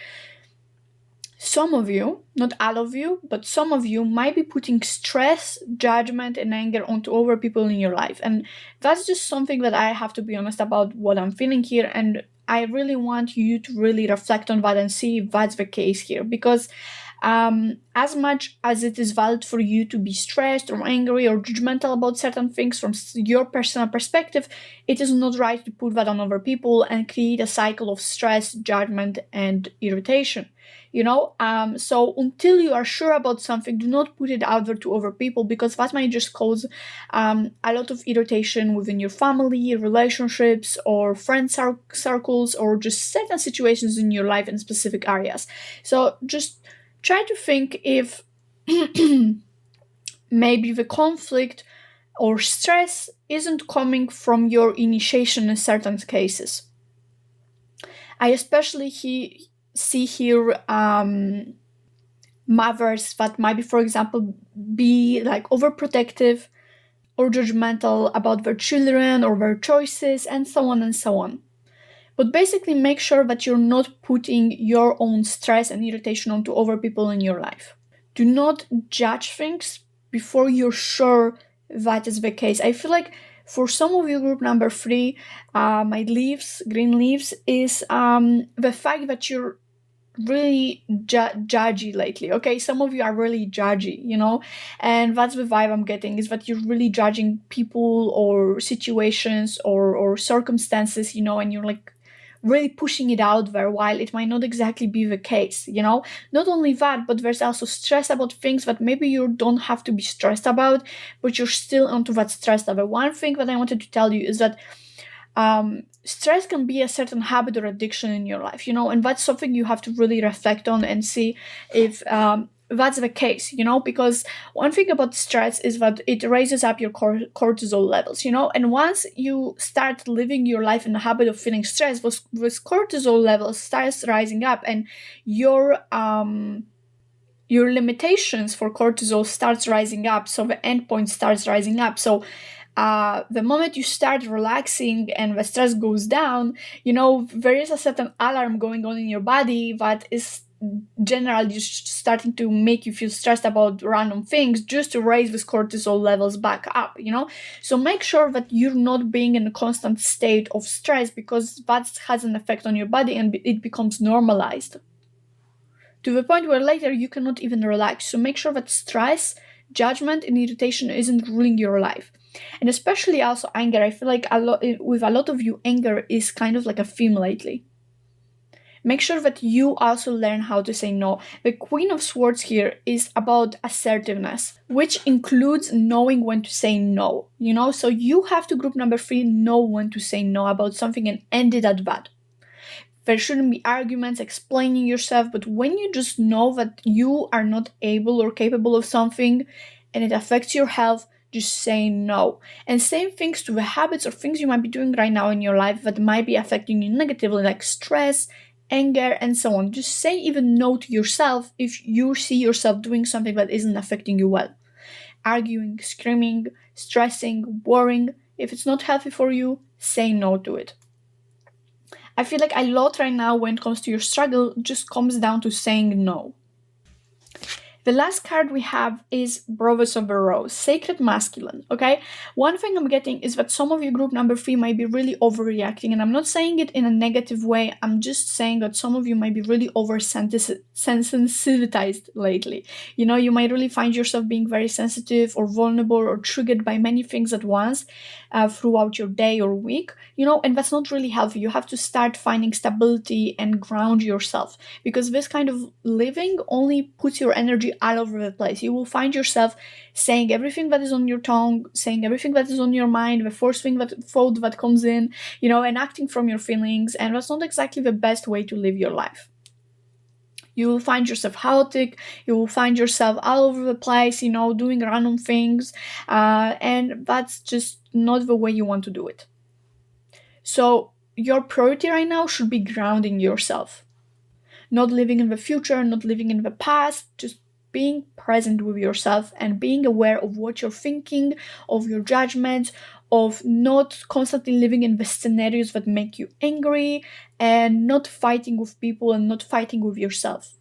Some of you, not all of you, but some of you might be putting stress, judgment, and anger onto other people in your life. And that's just something that I have to be honest about what I'm feeling here. And I really want you to really reflect on that and see if that's the case here. Because as much as it is valid for you to be stressed or angry or judgmental about certain things from your personal perspective, it is not right to put that on other people and create a cycle of stress, judgment, and irritation. So until you are sure about something, do not put it out there to other people, because that might just cause a lot of irritation within your family, relationships, or friend circles, or just certain situations in your life in specific areas. So just try to think if maybe the conflict or stress isn't coming from your initiation in certain cases. I especially see here mothers that maybe, for example, be like overprotective or judgmental about their children or their choices, and so on and so on. But basically, make sure that you're not putting your own stress and irritation onto other people in your life. Do not judge things before you're sure that is the case. I feel like for some of you, group number 3, my green leaves, is the fact that you're really judgy lately. Okay, some of you are really judgy, and that's the vibe I'm getting, is that you're really judging people or situations or circumstances, and you're like really pushing it out there while it might not exactly be the case. Not only that, but there's also stress about things that maybe you don't have to be stressed about, but you're still onto that stress level. One thing that I wanted to tell you is that stress can be a certain habit or addiction in your life, and that's something you have to really reflect on and see if that's the case, because one thing about stress is that it raises up your cortisol levels, and once you start living your life in the habit of feeling stress, this cortisol level starts rising up, and your limitations for cortisol starts rising up, so the endpoint starts rising up. So the moment you start relaxing and the stress goes down, there is a certain alarm going on in your body that is generally just starting to make you feel stressed about random things, just to raise these cortisol levels back up, So make sure that you're not being in a constant state of stress, because that has an effect on your body and it becomes normalized to the point where later you cannot even relax. So make sure that stress, judgment, and irritation isn't ruling your life. And especially also anger. I feel like with a lot of you, anger is kind of like a theme lately. Make sure that you also learn how to say no. The Queen of Swords here is about assertiveness, which includes knowing when to say no. So you have to, group number 3, know when to say no about something and end it at that. There shouldn't be arguments explaining yourself, but when you just know that you are not able or capable of something and it affects your health, just say no. And same things to the habits or things you might be doing right now in your life that might be affecting you negatively, like stress, anger, and so on. Just say even no to yourself if you see yourself doing something that isn't affecting you well. Arguing, screaming, stressing, worrying, if it's not healthy for you, say no to it. I feel like a lot right now when it comes to your struggle just comes down to saying no. The last card we have is Brothers of the Rose, Sacred Masculine, okay? One thing I'm getting is that some of you, group number 3, might be really overreacting, and I'm not saying it in a negative way, I'm just saying that some of you might be really oversensitized lately. You might really find yourself being very sensitive or vulnerable or triggered by many things at once throughout your day or week, and that's not really healthy. You have to start finding stability and ground yourself, because this kind of living only puts your energy all over the place. You will find yourself saying everything that is on your tongue, saying everything that is on your mind, the first thought that comes in, and acting from your feelings, and that's not exactly the best way to live your life. You will find yourself chaotic, you will find yourself all over the place, doing random things, and that's just not the way you want to do it. So your priority right now should be grounding yourself. Not living in the future, not living in the past, just being present with yourself and being aware of what you're thinking, of your judgments, of not constantly living in the scenarios that make you angry, and not fighting with people and not fighting with yourself.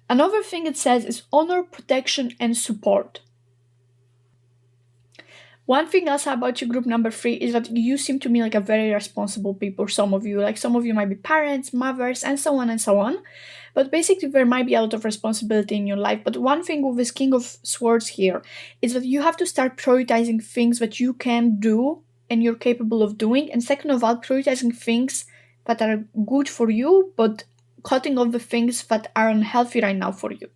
Another thing it says is honor, protection, and support. One thing else about you, group number 3, is that you seem to me like a very responsible people. Some of you might be parents, mothers, and so on and so on. But basically, there might be a lot of responsibility in your life. But one thing with this King of Swords here is that you have to start prioritizing things that you can do and you're capable of doing. And second of all, prioritizing things that are good for you, but cutting off the things that are unhealthy right now for you.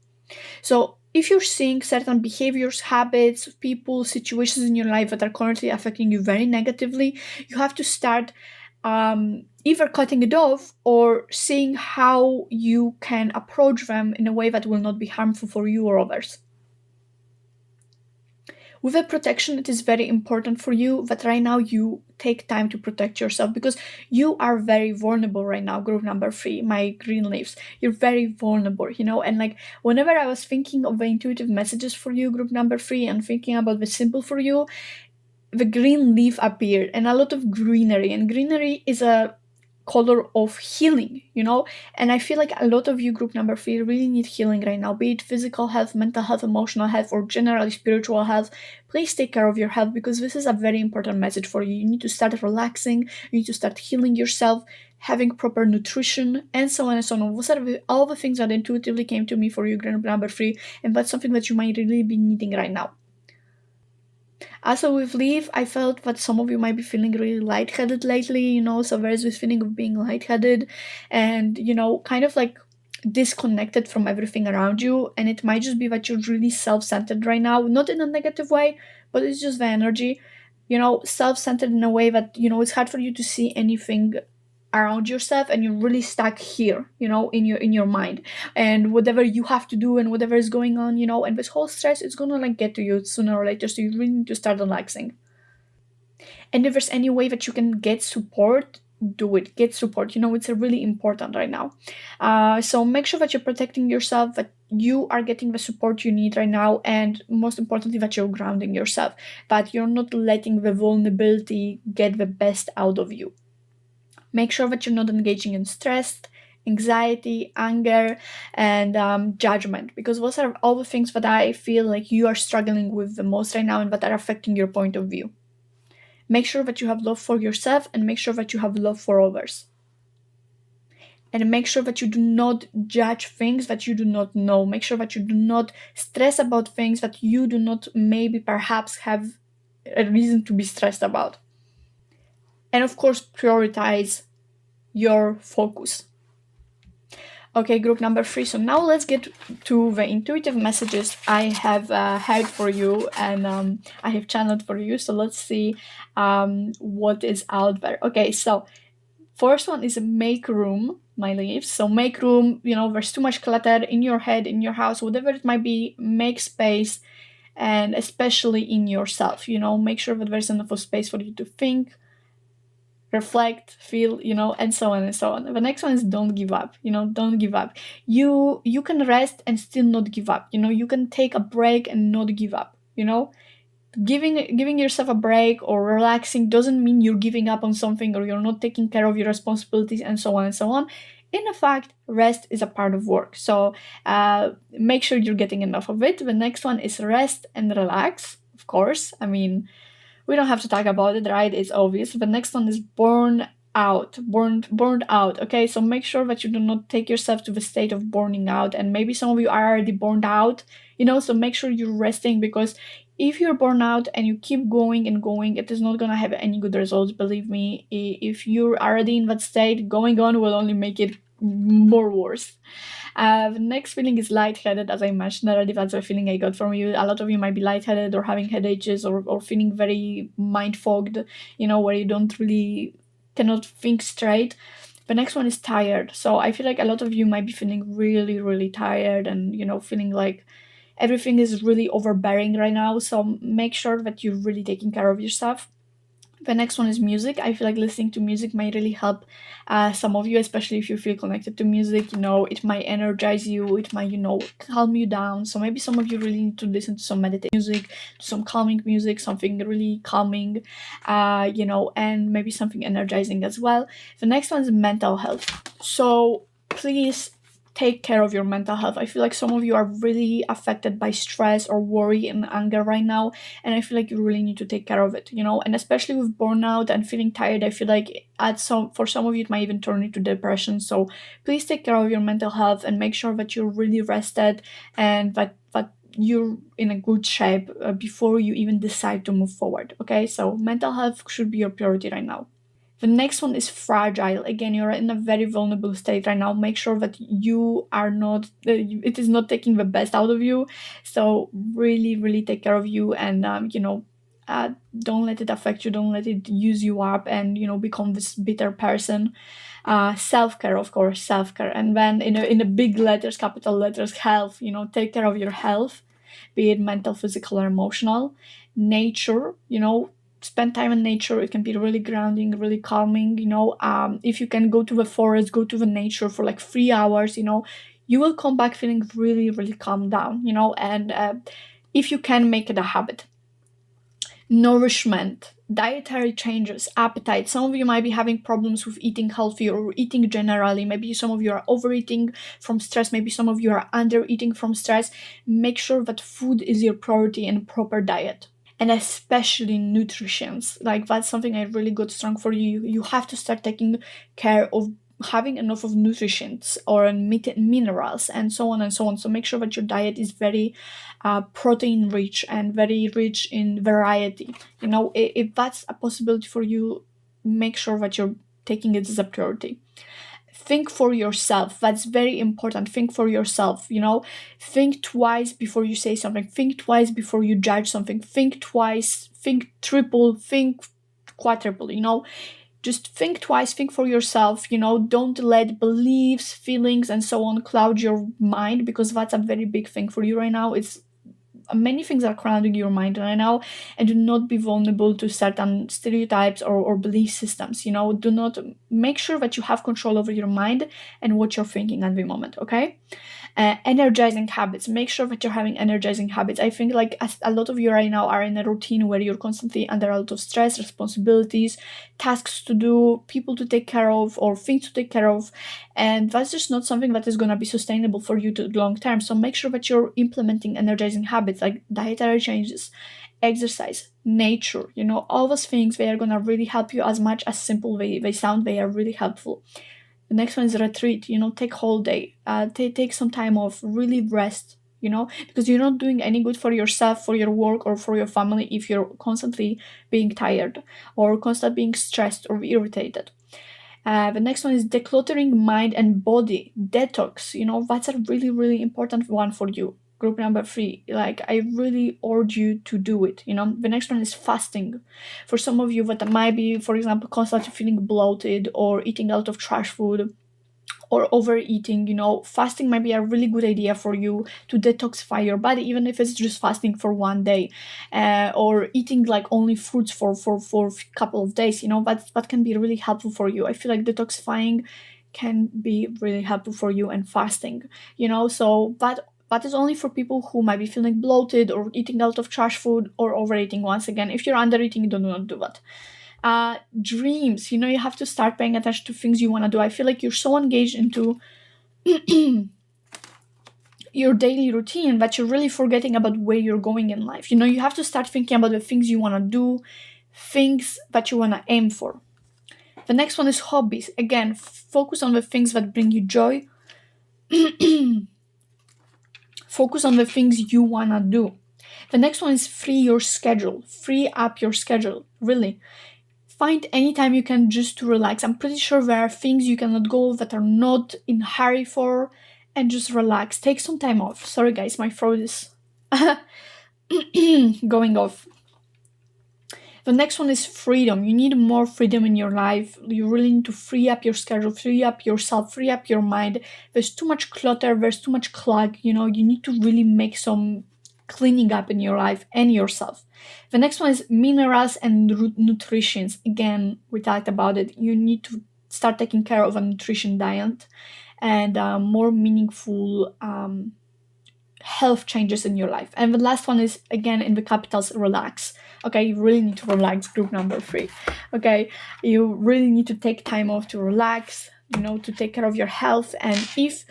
So if you're seeing certain behaviors, habits, people, situations in your life that are currently affecting you very negatively, you have to start either cutting it off or seeing how you can approach them in a way that will not be harmful for you or others. With a protection, it is very important for you that right now you take time to protect yourself, because you are very vulnerable right now, group number 3, my green leaves. You're very vulnerable, and like whenever I was thinking of the intuitive messages for you, group number 3, and thinking about the symbol for you, the green leaf appeared and a lot of greenery, and greenery is a color of healing, and I feel like a lot of you, group number 3, really need healing right now, be it physical health, mental health, emotional health, or generally spiritual health. Please take care of your health, because this is a very important message for you. You need to start relaxing, you need to start healing yourself, having proper nutrition, and so on and so on. Those are all the things that intuitively came to me for you, group number 3, and that's something that you might really be needing right now. Also with leave, I felt that some of you might be feeling really lightheaded lately, so there's this feeling of being lightheaded and, kind of like disconnected from everything around you. And it might just be that you're really self-centered right now, not in a negative way, but it's just the energy, self-centered in a way that, it's hard for you to see anything around yourself, and you're really stuck here, in your mind, and whatever you have to do and whatever is going on, and this whole stress is gonna like get to you sooner or later, so you really need to start relaxing. And if there's any way that you can get support, do it. Get support. It's really important right now. So make sure that you're protecting yourself, that you are getting the support you need right now, and most importantly, that you're grounding yourself, that you're not letting the vulnerability get the best out of you. Make sure that you're not engaging in stress, anxiety, anger, and judgment, because those are all the things that I feel like you are struggling with the most right now and that are affecting your point of view. Make sure that you have love for yourself, and make sure that you have love for others. And make sure that you do not judge things that you do not know. Make sure that you do not stress about things that you do not maybe perhaps have a reason to be stressed about. And of course, prioritize your focus. Okay, group number 3. So now let's get to the intuitive messages I have had for you, and I have channeled for you. So let's see what is out there. Okay, so first one is make room, my leaves. So make room, there's too much clutter in your head, in your house, whatever it might be, make space, and especially in yourself, make sure that there's enough of space for you to think, reflect, feel, and so on and so on. The next one is don't give up. Don't give up. You can rest and still not give up. You can take a break and not give up. Giving yourself a break or relaxing doesn't mean you're giving up on something or you're not taking care of your responsibilities, and so on and so on. In fact, rest is a part of work. So make sure you're getting enough of it. The next one is rest and relax. Of course, we don't have to talk about it, right? It's obvious. The next one is burned out. Okay, so make sure that you do not take yourself to the state of burning out. And maybe some of you are already burned out, so make sure you're resting, because if you're burned out and you keep going and going, it is not going to have any good results. Believe me, if you're already in that state, going on will only make it more worse. The next feeling is lightheaded, as I mentioned already. That's the feeling I got from you. A lot of you might be lightheaded or having headaches or feeling very mind fogged, where you cannot think straight. The next one is tired. So I feel like a lot of you might be feeling really, really tired and, feeling like everything is really overbearing right now. So make sure that you're really taking care of yourself. The next one is music. I feel like listening to music might really help some of you, especially if you feel connected to music. It might energize you. It might, calm you down. So maybe some of you really need to listen to some meditative music, some calming music, something really calming, and maybe something energizing as well. The next one is mental health. So please take care of your mental health. I feel like some of you are really affected by stress or worry and anger right now, and I feel like you really need to take care of it, and especially with burnout and feeling tired, I feel like for some of you it might even turn into depression. So please take care of your mental health and make sure that you're really rested and that you're in a good shape before you even decide to move forward. Okay, so mental health should be your priority right now. The next one is fragile. Again, you're in a very vulnerable state right now. Make sure that you are not, it is not taking the best out of you. So really, really take care of you, and, don't let it affect you. Don't let it use you up and, become this bitter person. Self-care, of course, self-care. And then in the big letters, capital letters, health, take care of your health, be it mental, physical, or emotional. Nature, spend time in nature. It can be really grounding, really calming. If you can go to the forest, go to the nature for like 3 hours, you will come back feeling really, really calmed down, and if you can, make it a habit. Nourishment, dietary changes, appetite. Some of you might be having problems with eating healthy or eating generally. Maybe some of you are overeating from stress. Maybe some of you are under eating from stress. Make sure that food is your priority and proper diet. And especially nutrition. Like, that's something I really got strong for you. You have to start taking care of having enough of nutrients or minerals and so on and so on. So make sure that your diet is very protein rich and very rich in variety. If that's a possibility for you, make sure that you're taking it as a priority. Think for yourself. That's very important. Think for yourself. Think twice before you say something. Think twice before you judge something. Think twice, think triple, think quadruple. Just think twice, think for yourself. Don't let beliefs, feelings, and so on cloud your mind, because that's a very big thing for you right now. It's many things are crowding your mind right now, and do not be vulnerable to certain stereotypes or belief systems. Do not, make sure that you have control over your mind and what you're thinking at the moment. Okay. Energizing habits. Make sure that you're having energizing habits. I think like a lot of you right now are in a routine where you're constantly under a lot of stress, responsibilities, tasks to do, people to take care of, or things to take care of, and that's just not something that is going to be sustainable for you to long term. So make sure that you're implementing energizing habits like dietary changes, exercise, nature, all those things. They are going to really help you. As much as simple they sound, they are really helpful. The next one is retreat. Take whole day. Take some time off. Really rest. Because you're not doing any good for yourself, for your work, or for your family if you're constantly being tired or constantly being stressed or irritated. The next one is decluttering mind and body. Detox. That's a really, really important one for you. Group number 3, like, I really urge you to do it. The next one is fasting. For some of you that might be, for example, constantly feeling bloated or eating a lot of trash food or overeating, fasting might be a really good idea for you to detoxify your body, even if it's just fasting for one day, or eating like only fruits for a couple of days. That can be really helpful for you. I feel like detoxifying can be really helpful for you, and fasting, so that is only for people who might be feeling bloated or eating a lot of trash food or overeating. Once again, if you're under eating, do not do that. Dreams, you have to start paying attention to things you want to do. I feel like you're so engaged into your daily routine that you're really forgetting about where you're going in life. You have to start thinking about the things you want to do, things that you want to aim for. The next one is hobbies. Again, focus on the things that bring you joy. Focus on the things you want to do. The next one is free your schedule. Free up your schedule, really. Find any time you can just to relax. I'm pretty sure there are things you cannot go that are not in hurry for, and just relax. Take some time off. Sorry guys, my throat is going off. The next one is freedom. You need more freedom in your life. You really need to free up your schedule, free up yourself, free up your mind. There's too much clutter, there's too much clog. You need to really make some cleaning up in your life and yourself. The next one is minerals and nutrition. Again, we talked about it. You need to start taking care of a nutrition diet and more meaningful health changes in your life. And the last one is, again, in the capitals, relax. Okay, you really need to relax. Group number 3. Okay, you really need to take time off to relax, to take care of your health. And if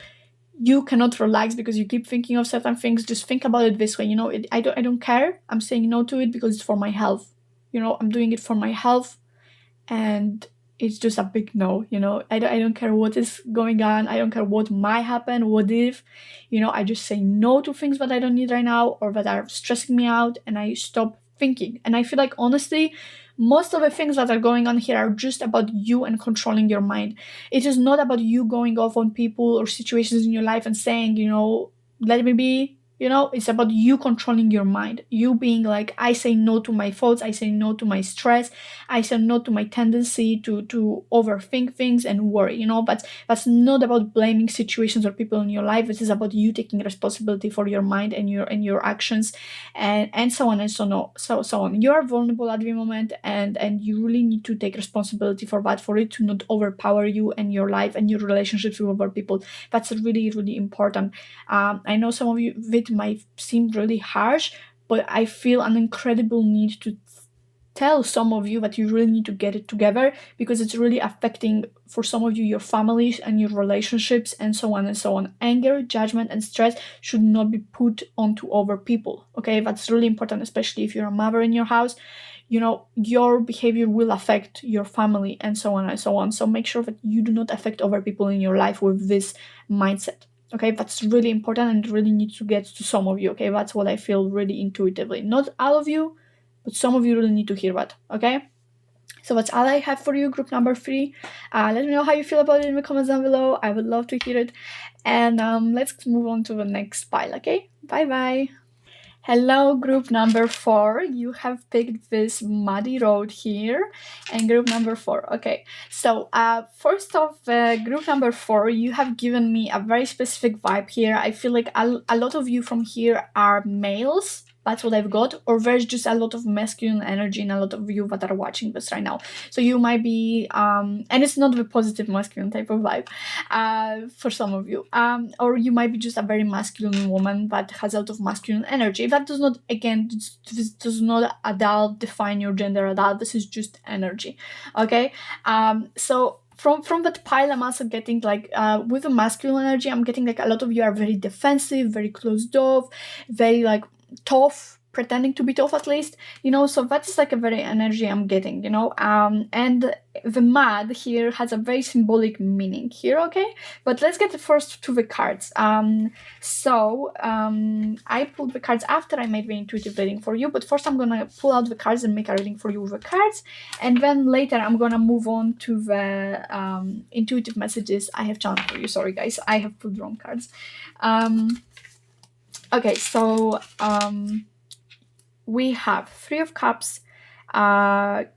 you cannot relax because you keep thinking of certain things, just think about it this way, I don't care. I'm saying no to it because it's for my health. I'm doing it for my health, and it's just a big no. I don't care what is going on. I don't care what might happen, what if. I just say no to things that I don't need right now or that are stressing me out, and I stop thinking. And I feel like, honestly, most of the things that are going on here are just about you and controlling your mind. It is not about you going off on people or situations in your life and saying, let me be. It's about you controlling your mind. You being like, I say no to my thoughts, I say no to my stress, I say no to my tendency to overthink things and worry. But that's not about blaming situations or people in your life. This is about you taking responsibility for your mind and your actions, and so on and so on. You are vulnerable at the moment, and you really need to take responsibility for that, for it to not overpower you and your life and your relationships with other people. That's really, really important. I know some of you, it might seem really harsh, but I feel an incredible need to tell some of you that you really need to get it together, because it's really affecting, for some of you, your families and your relationships, and so on and so on. Anger, judgment, and stress should not be put onto other people. Okay, that's really important, especially if you're a mother in your house. Your behavior will affect your family, and so on and so on. So make sure that you do not affect other people in your life with this mindset. Okay, that's really important and really needs to get to some of you. Okay, that's what I feel really intuitively. Not all of you, but some of you really need to hear that. Okay, so that's all I have for you, group number 3. Let me know how you feel about it in the comments down below. I would love to hear it. And let's move on to the next pile. Okay, bye bye. Hello, group number 4. You have picked this muddy road here, and group number 4. Okay, so first off, group number 4, you have given me a very specific vibe here. I feel like a lot of you from here are males. That's what I've got, or there's just a lot of masculine energy in a lot of you that are watching this right now. So you might be, and it's not the positive masculine type of vibe for some of you, or you might be just a very masculine woman that has a lot of masculine energy. That does not, again, this does not define your gender at all. This is just energy, okay? So from that pile, I'm also getting like, with the masculine energy, I'm getting like a lot of you are very defensive, very closed off, very like tough, pretending to be tough at least, so that's like a very energy I'm getting, and the mud here has a very symbolic meaning here. Okay, but let's get first to the cards. I pulled the cards after I made the intuitive reading for you, but first I'm gonna pull out the cards and make a reading for you with the cards, and then later I'm gonna move on to the intuitive messages I have channeled for you. Sorry guys, I have pulled wrong cards. Okay, so we have 3 of Cups, Knight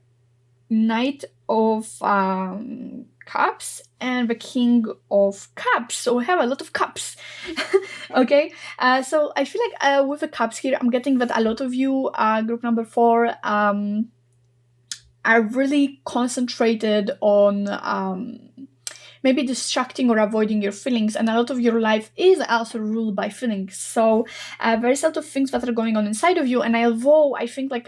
of Cups, and the King of Cups. So we have a lot of cups. Okay, so I feel like with the cups here, I'm getting that a lot of you, group number 4, are really concentrated on maybe distracting or avoiding your feelings, and a lot of your life is also ruled by feelings. So there's a lot of things that are going on inside of you, and although I think like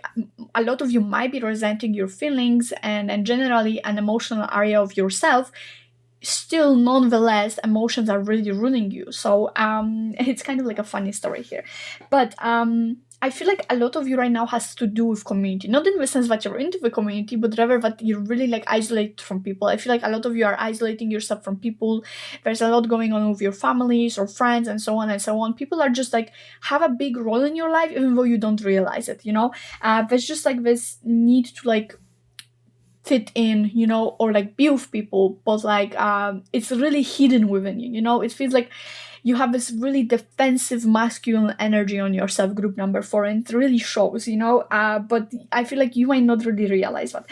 a lot of you might be resenting your feelings and generally an emotional area of yourself, still nonetheless emotions are really ruining you. So it's kind of like a funny story here, but I feel like a lot of you right now has to do with community, not in the sense that you're into the community, but rather that you're really like isolated from people. I feel like a lot of you are isolating yourself from people. There's a lot going on with your families or friends, and so on and so on. People are just like have a big role in your life, even though you don't realize it. There's just like this need to like fit in, or like be with people, but like it's really hidden within you. It feels like you have this really defensive masculine energy on yourself, group number 4, and it really shows, but I feel like you might not really realize that.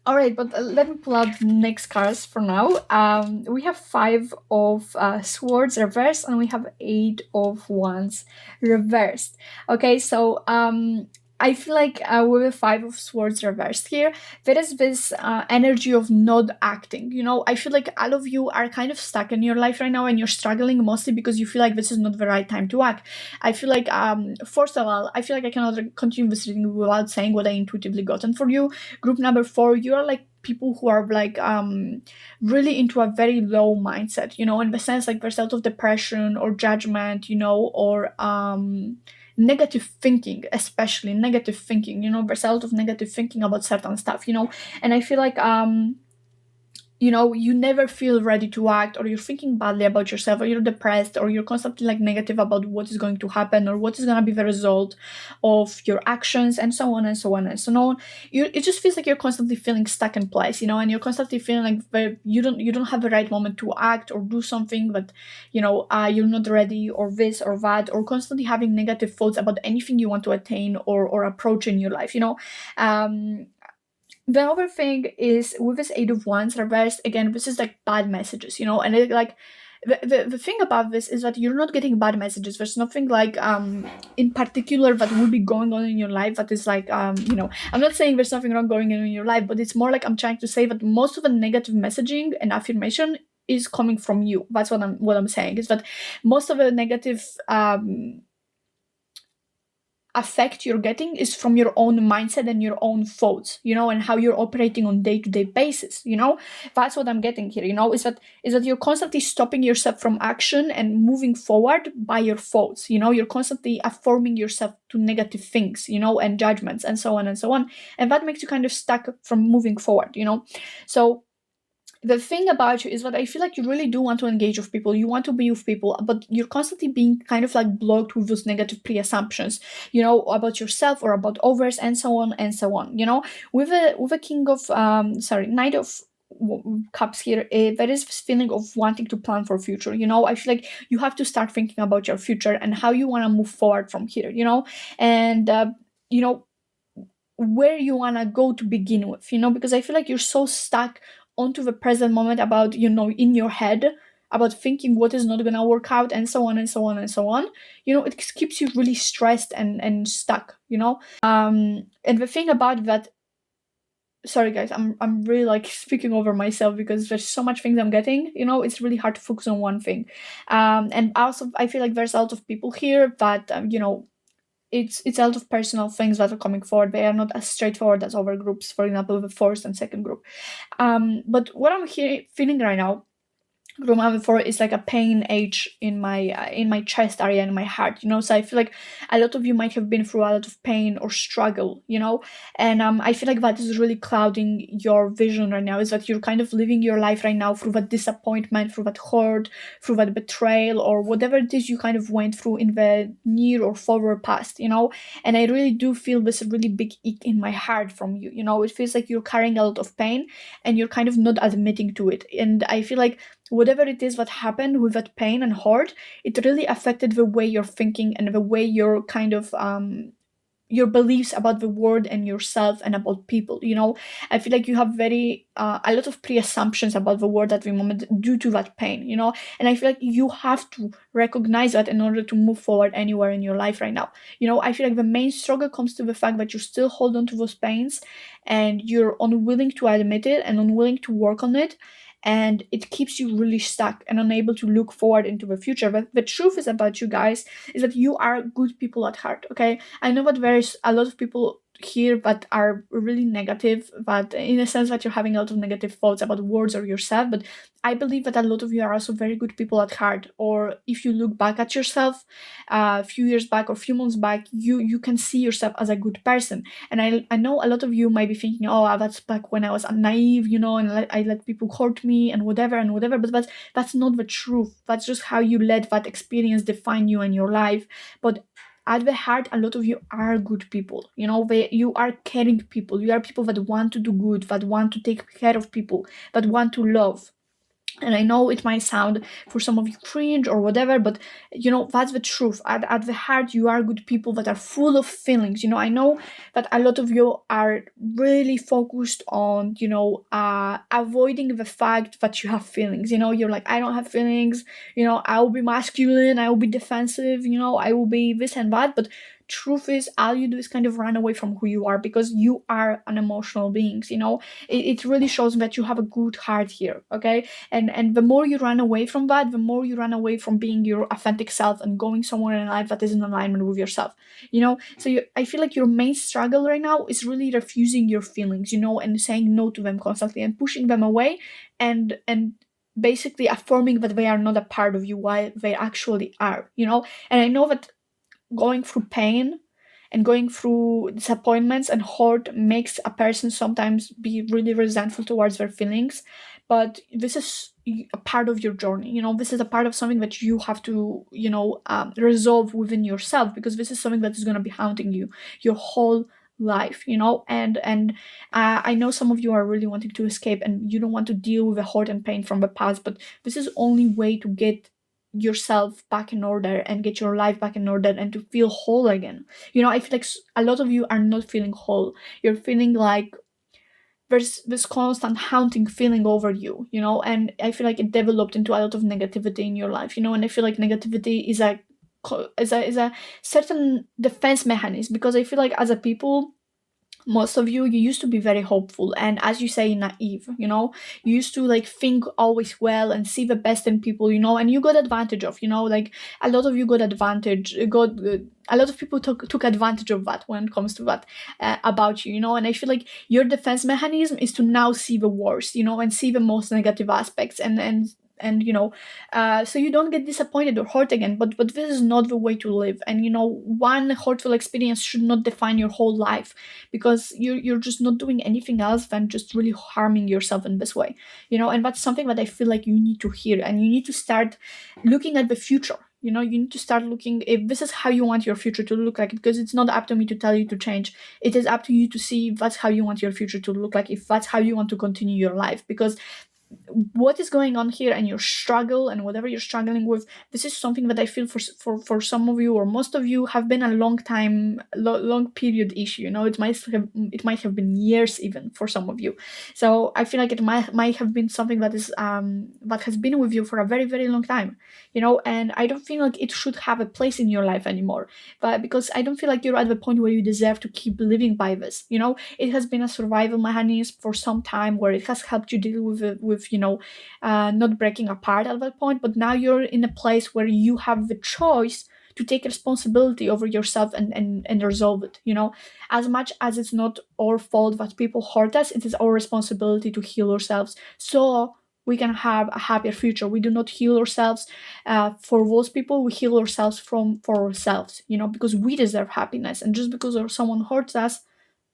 All right, but let me pull out the next cards for now. We have 5 of Swords reversed, and we have 8 of Wands reversed. Okay, so I feel like with the 5 of Swords reversed here, there is this energy of not acting. I feel like all of you are kind of stuck in your life right now, and you're struggling mostly because you feel like this is not the right time to act. I feel like, first of all, I feel like I cannot continue this reading without saying what I intuitively gotten for you. Group number 4, you are like people who are like really into a very low mindset, in the sense like result of depression or judgment, or negative thinking, especially negative thinking, result of negative thinking about certain stuff, and I feel like you never feel ready to act, or you're thinking badly about yourself, or you're depressed, or you're constantly like negative about what is going to happen, or what is going to be the result of your actions, and so on and so on and so on. It just feels like you're constantly feeling stuck in place, and you're constantly feeling like you don't have the right moment to act or do something, but you're not ready, or this or that, or constantly having negative thoughts about anything you want to attain or approach in your life. Um, the other thing is with this Eight of Wands reversed, again, this is like bad messages, and like the thing about this is that you're not getting bad messages. There's nothing like in particular that will be going on in your life that is like I'm not saying there's something wrong going on in your life, but it's more like I'm trying to say that most of the negative messaging and affirmation is coming from you. That's what I'm saying, is that most of the negative effect you're getting is from your own mindset and your own thoughts, and how you're operating on day-to-day basis. That's what I'm getting here, is that you're constantly stopping yourself from action and moving forward by your thoughts. You're constantly affirming yourself to negative things, and judgments, and so on and so on, and that makes you kind of stuck from moving forward. So the thing about you is that I feel like you really do want to engage with people, you want to be with people, but you're constantly being kind of like blocked with those negative pre-assumptions, about yourself or about others, and so on and so on. With a king of knight of cups here, there is this feeling of wanting to plan for future. I feel like you have to start thinking about your future and how you want to move forward from here, and you know where you want to go to begin with, because I feel like you're so stuck onto the present moment about, in your head, about thinking what is not going to work out, and so on and so on and so on. It keeps you really stressed and stuck, and the thing about that, sorry guys, I'm really like speaking over myself because there's so much things I'm getting, it's really hard to focus on one thing. And also I feel like there's a lot of people here that it's a lot of personal things that are coming forward. They are not as straightforward as other groups, for example, the first and second group. But what I'm feeling right now, group number 4, is like a pain age in my chest area, in my heart. So I feel like a lot of you might have been through a lot of pain or struggle, and I feel like that is really clouding your vision right now, is that you're kind of living your life right now through that disappointment, through that hurt, through that betrayal, or whatever it is you kind of went through in the near or forward past, and I really do feel this really big ick in my heart from you. It feels like you're carrying a lot of pain and you're kind of not admitting to it, and I feel like whatever it is that happened with that pain and hurt, it really affected the way you're thinking and the way you're kind of your beliefs about the world and yourself and about people. I feel like you have very a lot of pre-assumptions about the world at the moment due to that pain, and I feel like you have to recognize that in order to move forward anywhere in your life right now. I feel like the main struggle comes to the fact that you still hold on to those pains and you're unwilling to admit it and unwilling to work on it, and it keeps you really stuck and unable to look forward into the future. But the truth is about you guys is that you are good people at heart. Okay, I know that there's a lot of people here that are really negative, but in a sense that you're having a lot of negative thoughts about words or yourself, but I believe that a lot of you are also very good people at heart. Or if you look back at yourself a few years back or a few months back, you can see yourself as a good person. And I know a lot of you might be thinking, oh, that's back when I was naive, and I let people hurt me and whatever, but that's not the truth. That's just how you let that experience define you and your life. But at the heart, a lot of you are good people. You are caring people. You are people that want to do good, that want to take care of people, that want to love. And I know it might sound for some of you cringe or whatever, but that's the truth. At the heart, you are good people that are full of feelings. I know that a lot of you are really focused on avoiding the fact that you have feelings. You're like, I don't have feelings. I will be masculine, I will be defensive, I will be this and that. But truth is, all you do is kind of run away from who you are, because you are an emotional beings, it really shows that you have a good heart here, okay? And the more you run away from that, the more you run away from being your authentic self and going somewhere in life that is in alignment with yourself, so I feel like your main struggle right now is really refusing your feelings, and saying no to them constantly and pushing them away, and basically affirming that they are not a part of you while they actually are, and I know that going through pain and going through disappointments and hurt makes a person sometimes be really resentful towards their feelings, but this is a part of your journey, this is a part of something that you have to resolve within yourself, because this is something that is going to be haunting you your whole life, and I know some of you are really wanting to escape and you don't want to deal with the hurt and pain from the past, but this is only way to get yourself back in order and get your life back in order and to feel whole again. I feel like a lot of you are not feeling whole. You're feeling like there's this constant haunting feeling over you, and I feel like it developed into a lot of negativity in your life, and I feel like negativity is a certain defense mechanism, because I feel like as a people, most of you used to be very hopeful and, as you say, naive, you used to like think always well and see the best in people, and you got advantage of, like a lot of you got advantage got a lot of people took advantage of that when it comes to that about you, and I feel like your defense mechanism is to now see the worst, and see the most negative aspects, and so you don't get disappointed or hurt again, but this is not the way to live, and one hurtful experience should not define your whole life, because you're just not doing anything else than just really harming yourself in this way, and that's something that I feel like you need to hear, and you need to start looking at the future. You need to start looking if this is how you want your future to look like, because it's not up to me to tell you to change. It is up to you to see if that's how you want your future to look like, if that's how you want to continue your life, because what is going on here and your struggle and whatever you're struggling with, this is something that I feel for some of you or most of you have been a long period issue. It might have been years even for some of you. So I feel like it might have been something that is that has been with you for a very, very long time, and I don't feel like it should have a place in your life anymore, but because I don't feel like you're at the point where you deserve to keep living by this. It has been a survival mechanism for some time where it has helped you deal with not breaking apart at that point, but now you're in a place where you have the choice to take responsibility over yourself and resolve it. As much as it's not our fault that people hurt us, it is our responsibility to heal ourselves so we can have a happier future. We do not heal ourselves for those people. We heal ourselves for ourselves, because we deserve happiness, and just because someone hurts us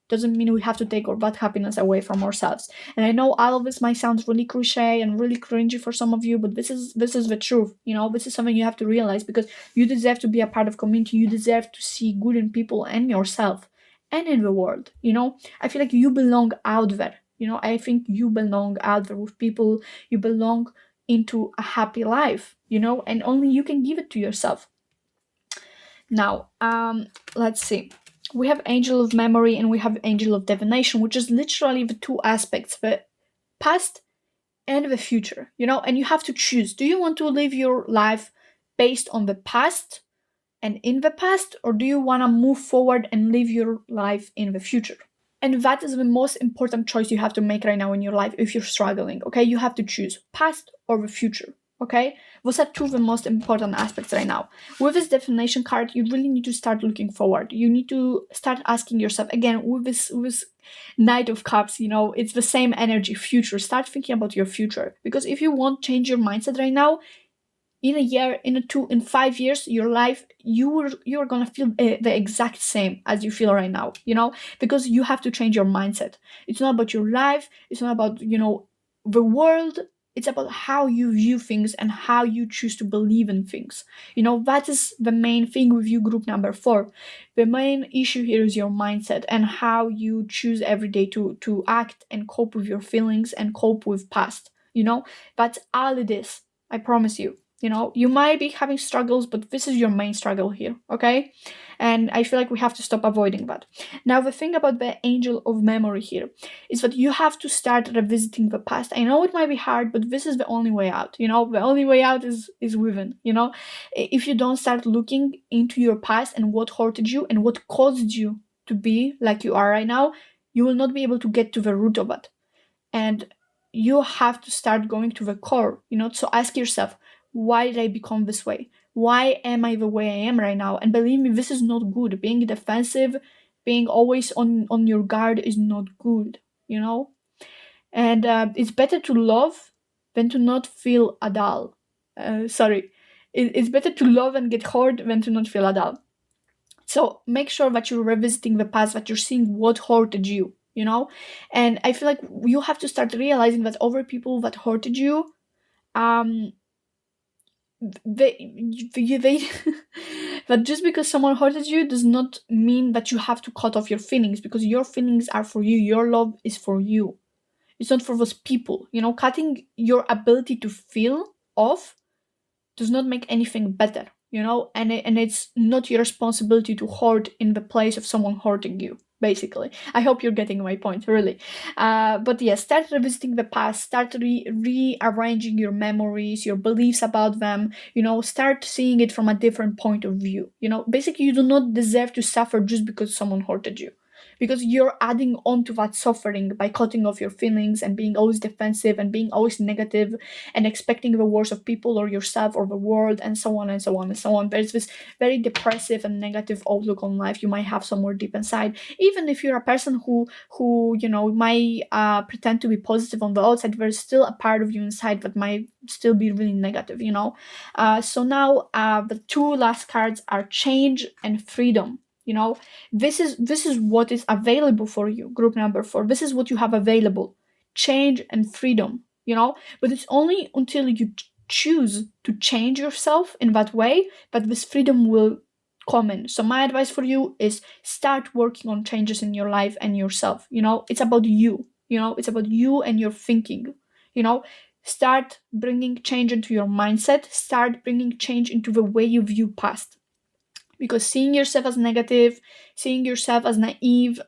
doesn't mean we have to take our bad happiness away from ourselves. And I know all of this might sound really cliche and really cringy for some of you, but this is the truth. This is something you have to realize, because you deserve to be a part of community. You deserve to see good in people and yourself and in the world. I feel like you belong out there. I think you belong out there with people. You belong into a happy life, and only you can give it to yourself. Now, let's see. We have angel of memory and we have angel of divination, which is literally the two aspects, the past and the future, and you have to choose. Do you want to live your life based on the past and in the past, or do you want to move forward and live your life in the future? And that is the most important choice you have to make right now in your life if you're struggling, okay? You have to choose past or the future. Okay, those are two of the most important aspects right now. With this definition card, you really need to start looking forward. You need to start asking yourself, again, with this Knight of Cups, it's the same energy, future. Start thinking about your future, because if you won't change your mindset right now, in a year, in 5 years, your life, you're gonna feel the exact same as you feel right now, because you have to change your mindset. It's not about your life. It's not about the world. It's about how you view things and how you choose to believe in things. That is the main thing with you, group number 4. The main issue here is your mindset and how you choose every day to act and cope with your feelings and cope with past. That's all it is. I promise you. You might be having struggles, but this is your main struggle here, okay? And I feel like we have to stop avoiding that. Now, the thing about the angel of memory here is that you have to start revisiting the past. I know it might be hard, but this is the only way out. The only way out is within. If you don't start looking into your past and what hurted you and what caused you to be like you are right now, you will not be able to get to the root of it. And you have to start going to the core. So ask yourself, why did I become this way? Why am I the way I am right now? And believe me, this is not good. Being defensive, being always on your guard is not good. And it's better to love than to not feel at all. Sorry, it's better to love and get hurt than to not feel at all. So make sure that you're revisiting the past, that you're seeing what hurted you. And I feel like you have to start realizing that other people that hurted you, um, they that just because someone hurted you does not mean that you have to cut off your feelings, because your feelings are for you. Your love is for you. It's not for those people. Cutting your ability to feel off does not make anything better, and it's not your responsibility to hurt in the place of someone hurting you, basically. I hope you're getting my point, really. But yeah, start revisiting the past, start rearranging your memories, your beliefs about them, start seeing it from a different point of view. Basically, you do not deserve to suffer just because someone hurted you, because you're adding on to that suffering by cutting off your feelings and being always defensive and being always negative and expecting the worst of people or yourself or the world, and so on and so on and so on. There's this very depressive and negative outlook on life you might have somewhere deep inside. Even if you're a person who might pretend to be positive on the outside, there's still a part of you inside that might still be really negative. So now the two last cards are change and freedom. This is what is available for you, group number 4. This is what you have available: change and freedom. But it's only until you choose to change yourself in that way that this freedom will come in. So my advice for you is start working on changes in your life and yourself. It's about you. It's about you and your thinking. Start bringing change into your mindset. Start bringing change into the way you view past. Because seeing yourself as negative, seeing yourself as naive,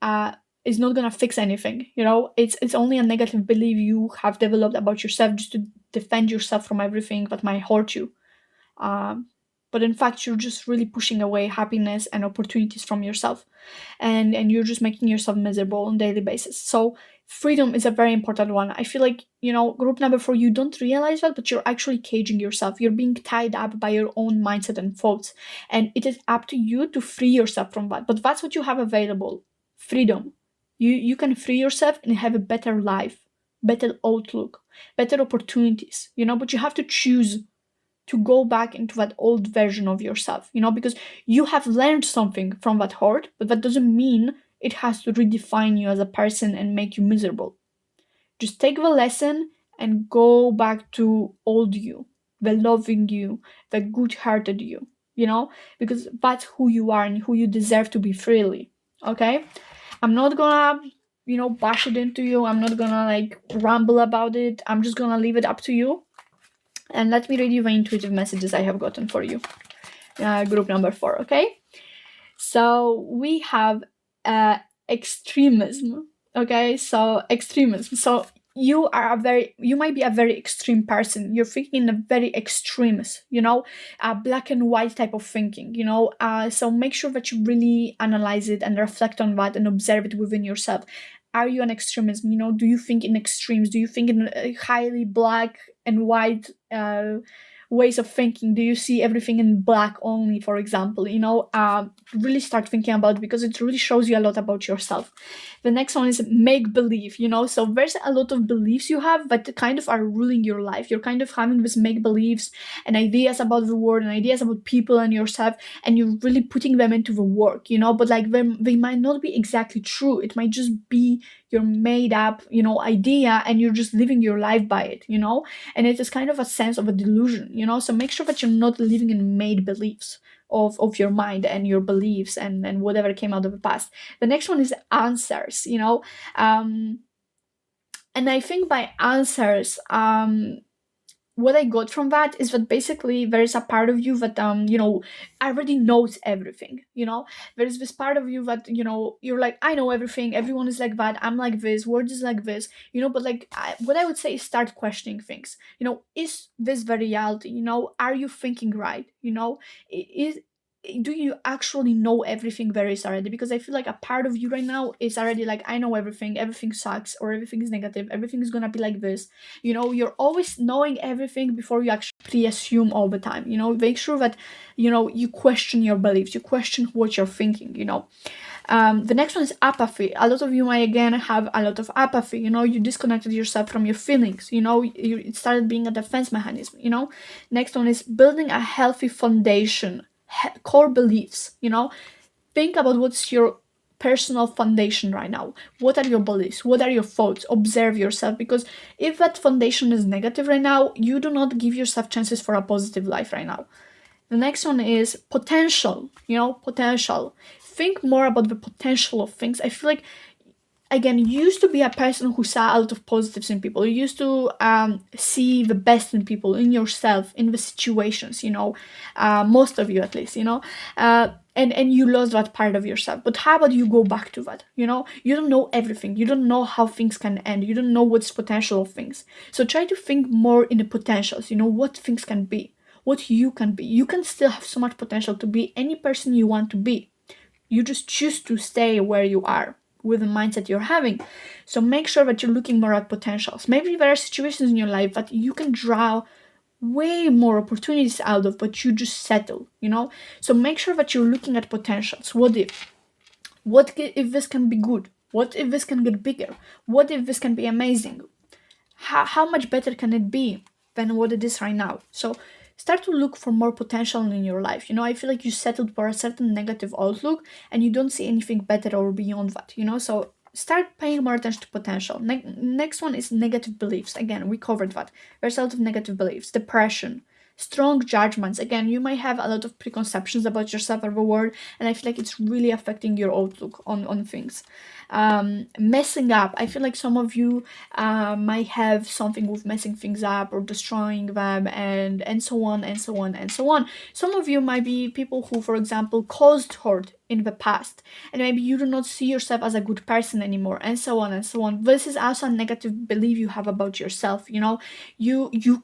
uh, is not gonna fix anything. It's only a negative belief you have developed about yourself just to defend yourself from everything that might hurt you. But in fact, you're just really pushing away happiness and opportunities from yourself, and you're just making yourself miserable on a daily basis. So freedom is a very important one. I feel like, group number 4, you don't realize that, but you're actually caging yourself. You're being tied up by your own mindset and thoughts, and it is up to you to free yourself from that. But that's what you have available: freedom. You can free yourself and have a better life, better outlook, better opportunities. But you have to choose to go back into that old version of yourself, because you have learned something from that hurt, but that doesn't mean it has to redefine you as a person and make you miserable. Just take the lesson and go back to old you, the loving you, the good-hearted you, because that's who you are and who you deserve to be freely, okay? I'm not gonna, bash it into you. I'm not gonna, ramble about it. I'm just gonna leave it up to you. And let me read you the intuitive messages I have gotten for you. Group number 4, okay? So we have extremism, okay? So extremism. So you might be a very extreme person. You're thinking in a very extremist, black and white type of thinking, so make sure that you really analyze it and reflect on that and observe it within yourself. Are you an extremism? Do you think in extremes? Do you think in highly black and white ways of thinking? Do you see everything in black only, for example? Really start thinking about it, because it really shows you a lot about yourself. The next one is make believe. So there's a lot of beliefs you have that kind of are ruling your life. You're kind of having this make beliefs and ideas about the world and ideas about people and yourself, and you're really putting them into the work, but they might not be exactly true. It might just be your made up, idea, and you're just living your life by it, and it is kind of a sense of a delusion, so make sure that you're not living in made beliefs of your mind and your beliefs and whatever came out of the past. The next one is answers, and I think by answers, what I got from that is that basically there is a part of you that already knows everything. There is this part of you that you're like, I know everything. Everyone is like that. I'm like this. Words is like this. But like, what I would say is start questioning things. Is this the reality? Are you thinking right? Is do you actually know everything there is already? Because I feel like a part of you right now is already like, I know everything. Everything sucks, or everything is negative. Everything is gonna be like this. You're always knowing everything before you actually assume all the time. Make sure that you question your beliefs, you question what you're thinking. The next one is apathy. A lot of you might again have a lot of apathy. You disconnected yourself from your feelings. It started being a defense mechanism. Next one is building a healthy foundation, core beliefs. Think about what's your personal foundation right now. What are your beliefs? What are your thoughts? Observe yourself, because if that foundation is negative right now, you do not give yourself chances for a positive life right now. The next one is potential. Potential. Think more about the potential of things. I feel like, again, you used to be a person who saw a lot of positives in people. You used to see the best in people, in yourself, in the situations. Most of you at least. And you lost that part of yourself. But how about you go back to that? You don't know everything. You don't know how things can end. You don't know what's potential of things. So try to think more in the potentials. What things can be, what you can be. You can still have so much potential to be any person you want to be. You just choose to stay where you are with the mindset you're having. So make sure that you're looking more at potentials. Maybe there are situations in your life that you can draw way more opportunities out of, but you just settle. So make sure that you're looking at potentials. What if this can be good? What if this can get bigger? What if this can be amazing? How much better can it be than what it is right now? So start to look for more potential in your life. I feel like you settled for a certain negative outlook and you don't see anything better or beyond that. So start paying more attention to potential. Next one is negative beliefs. Again, we covered that. There's a lot of negative beliefs. Depression, strong judgments. Again, you might have a lot of preconceptions about yourself or the world, and I feel like it's really affecting your outlook on things. Messing up. I feel like some of you might have something with messing things up or destroying them, and so on and so on and so on. Some of you might be people who, for example, caused hurt in the past, and maybe you do not see yourself as a good person anymore, and so on and so on. This is also a negative belief you have about yourself. You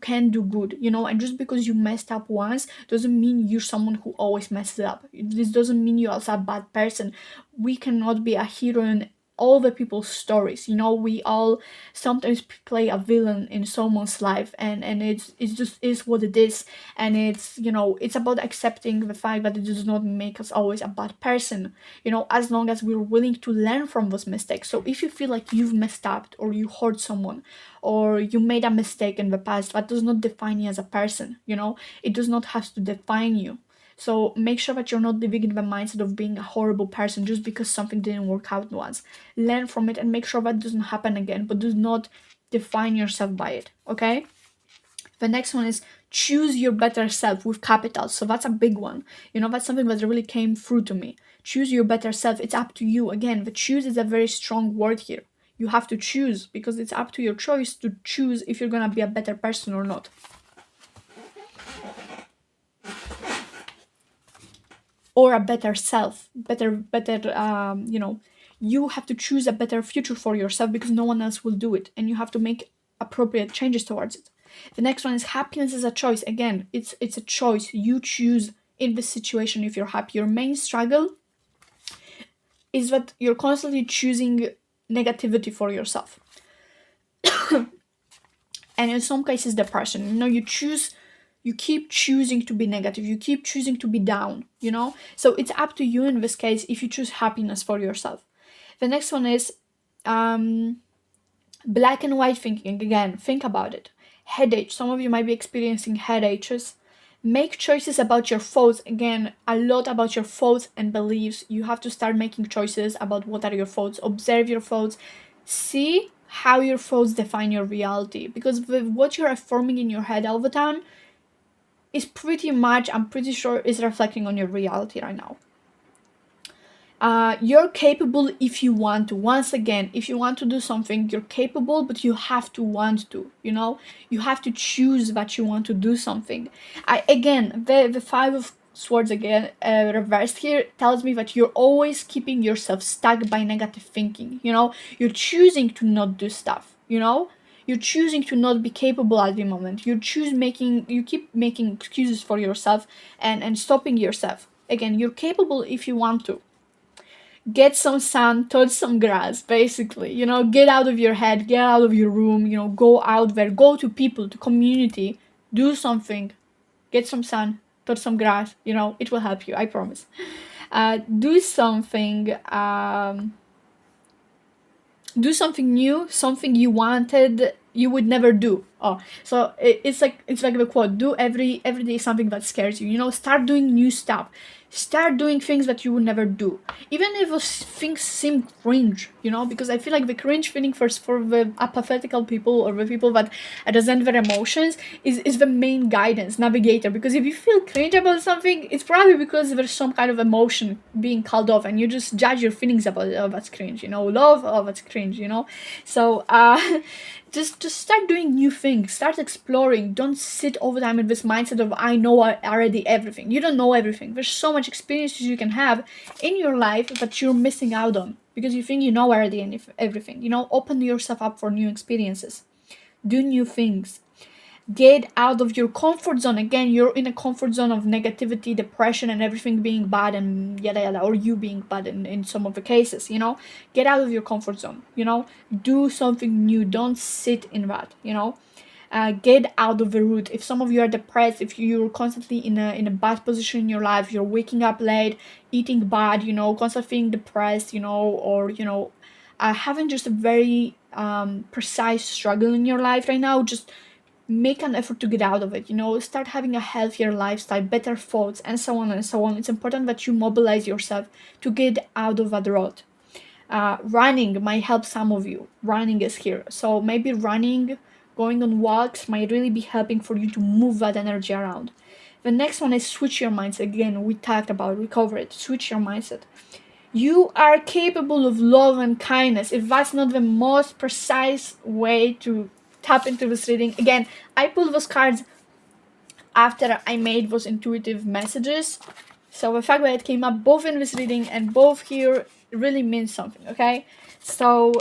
can do good. And just because you messed up once doesn't mean you're someone who always messes up. This doesn't mean you're also a bad person. We cannot be a hero in all the people's stories. We all sometimes play a villain in someone's life, and it's just is what it is. And it's about accepting the fact that it does not make us always a bad person, as long as we're willing to learn from those mistakes. So if you feel like you've messed up, or you hurt someone, or you made a mistake in the past, that does not define you as a person. It does not have to define you. So make sure that you're not living in the mindset of being a horrible person just because something didn't work out once. Learn from it and make sure that doesn't happen again, but do not define yourself by it, okay? The next one is choose your better self with capital. So that's a big one. That's something that really came through to me. Choose your better self. It's up to you. Again, the choose is a very strong word here. You have to choose, because it's up to your choice to choose if you're gonna be a better person or not. Or a better self, you have to choose a better future for yourself, because no one else will do it, and you have to make appropriate changes towards it. The next one is happiness is a choice. Again, it's a choice. You choose in this situation if you're happy. Your main struggle is that you're constantly choosing negativity for yourself. And in some cases, depression. You keep choosing to be negative. You keep choosing to be down, So it's up to you in this case if you choose happiness for yourself. The next one is black and white thinking. Again, think about it. Headache. Some of you might be experiencing headaches. Make choices about your thoughts. Again, a lot about your thoughts and beliefs. You have to start making choices about what are your thoughts. Observe your thoughts. See how your thoughts define your reality. Because what you're affirming in your head all the time is pretty much, I'm pretty sure, is reflecting on your reality right now. You're capable if you want to. Once again, if you want to do something, you're capable, but you have to want to, you have to choose that you want to do something. Again, the Five of Swords again, reversed here, tells me that you're always keeping yourself stuck by negative thinking. You're choosing to not do stuff. You're choosing to not be capable at the moment. You keep making excuses for yourself and stopping yourself. Again, you're capable if you want to. Get some sun, touch some grass, basically. Get out of your head, get out of your room, go out there, go to people, to community, do something, get some sun, touch some grass, it will help you, I promise. Do something, do something new, something you wanted you would never do. So it's like the quote, do every day something that scares you. Start doing new stuff, start doing things that you would never do, even if those things seem cringe, because I feel like the cringe feeling for the apathetical people, or the people that resent their emotions, is the main guidance navigator. Because if you feel cringe about something, it's probably because there's some kind of emotion being called off, and you just judge your feelings about it. Oh, that's cringe. Love, oh, that's cringe. So just start doing new things, start exploring. Don't sit all the time in this mindset of I know already everything. You don't know everything. There's so much experiences you can have in your life that you're missing out on because you think you know already everything. Open yourself up for new experiences, do new things, get out of your comfort zone. Again, you're in a comfort zone of negativity, depression, and everything being bad, and yada yada, or you being bad in some of the cases. Get out of your comfort zone. Do something new. Don't sit in that. Get out of the route. If some of you are depressed, if you're constantly in a bad position in your life, you're waking up late, eating bad, constantly feeling depressed, or having just a very precise struggle in your life right now, just make an effort to get out of it. Start having a healthier lifestyle, better thoughts, and so on and so on. It's important that you mobilize yourself to get out of that rut. Running might help some of you. Running is here, so maybe running, going on walks might really be helping for you to move that energy around. The next one is switch your mindset. Again, we talked about, we covered it. Switch your mindset. You are capable of love and kindness. If that's not the most precise way to tap into this reading, again, I pulled those cards after I made those intuitive messages. So the fact that it came up both in this reading and both here really means something, okay? So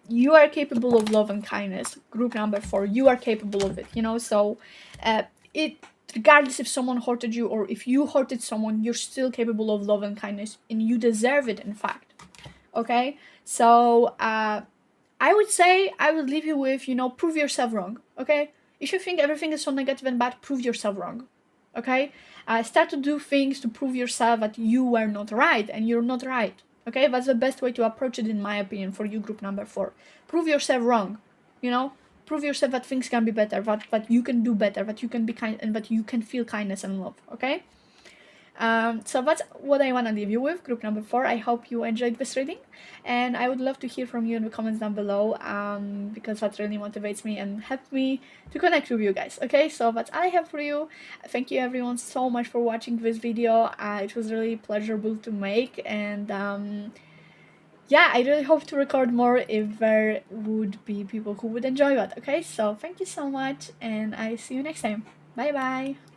you are capable of love and kindness. Group number 4, you are capable of it, So it, regardless if someone hurted you or if you hurted someone, you're still capable of love and kindness, and you deserve it, in fact. Okay? So I would say I would leave you with, prove yourself wrong. Okay? If you think everything is so negative and bad, prove yourself wrong. Okay? Start to do things to prove yourself that you were not right and you're not right. Okay? That's the best way to approach it, in my opinion, for you, group number 4. Prove yourself wrong. Prove yourself that things can be better, that you can do better, that you can be kind, and that you can feel kindness and love. Okay? So that's what I want to leave you with, group number 4. I hope you enjoyed this reading, and I would love to hear from you in the comments down below, because that really motivates me and helps me to connect with you guys. Okay, so that's all I have for you. Thank you everyone so much for watching this video. It was really pleasurable to make, and yeah, I really hope to record more if there would be people who would enjoy that. Okay, so thank you so much, and I see you next time. Bye bye.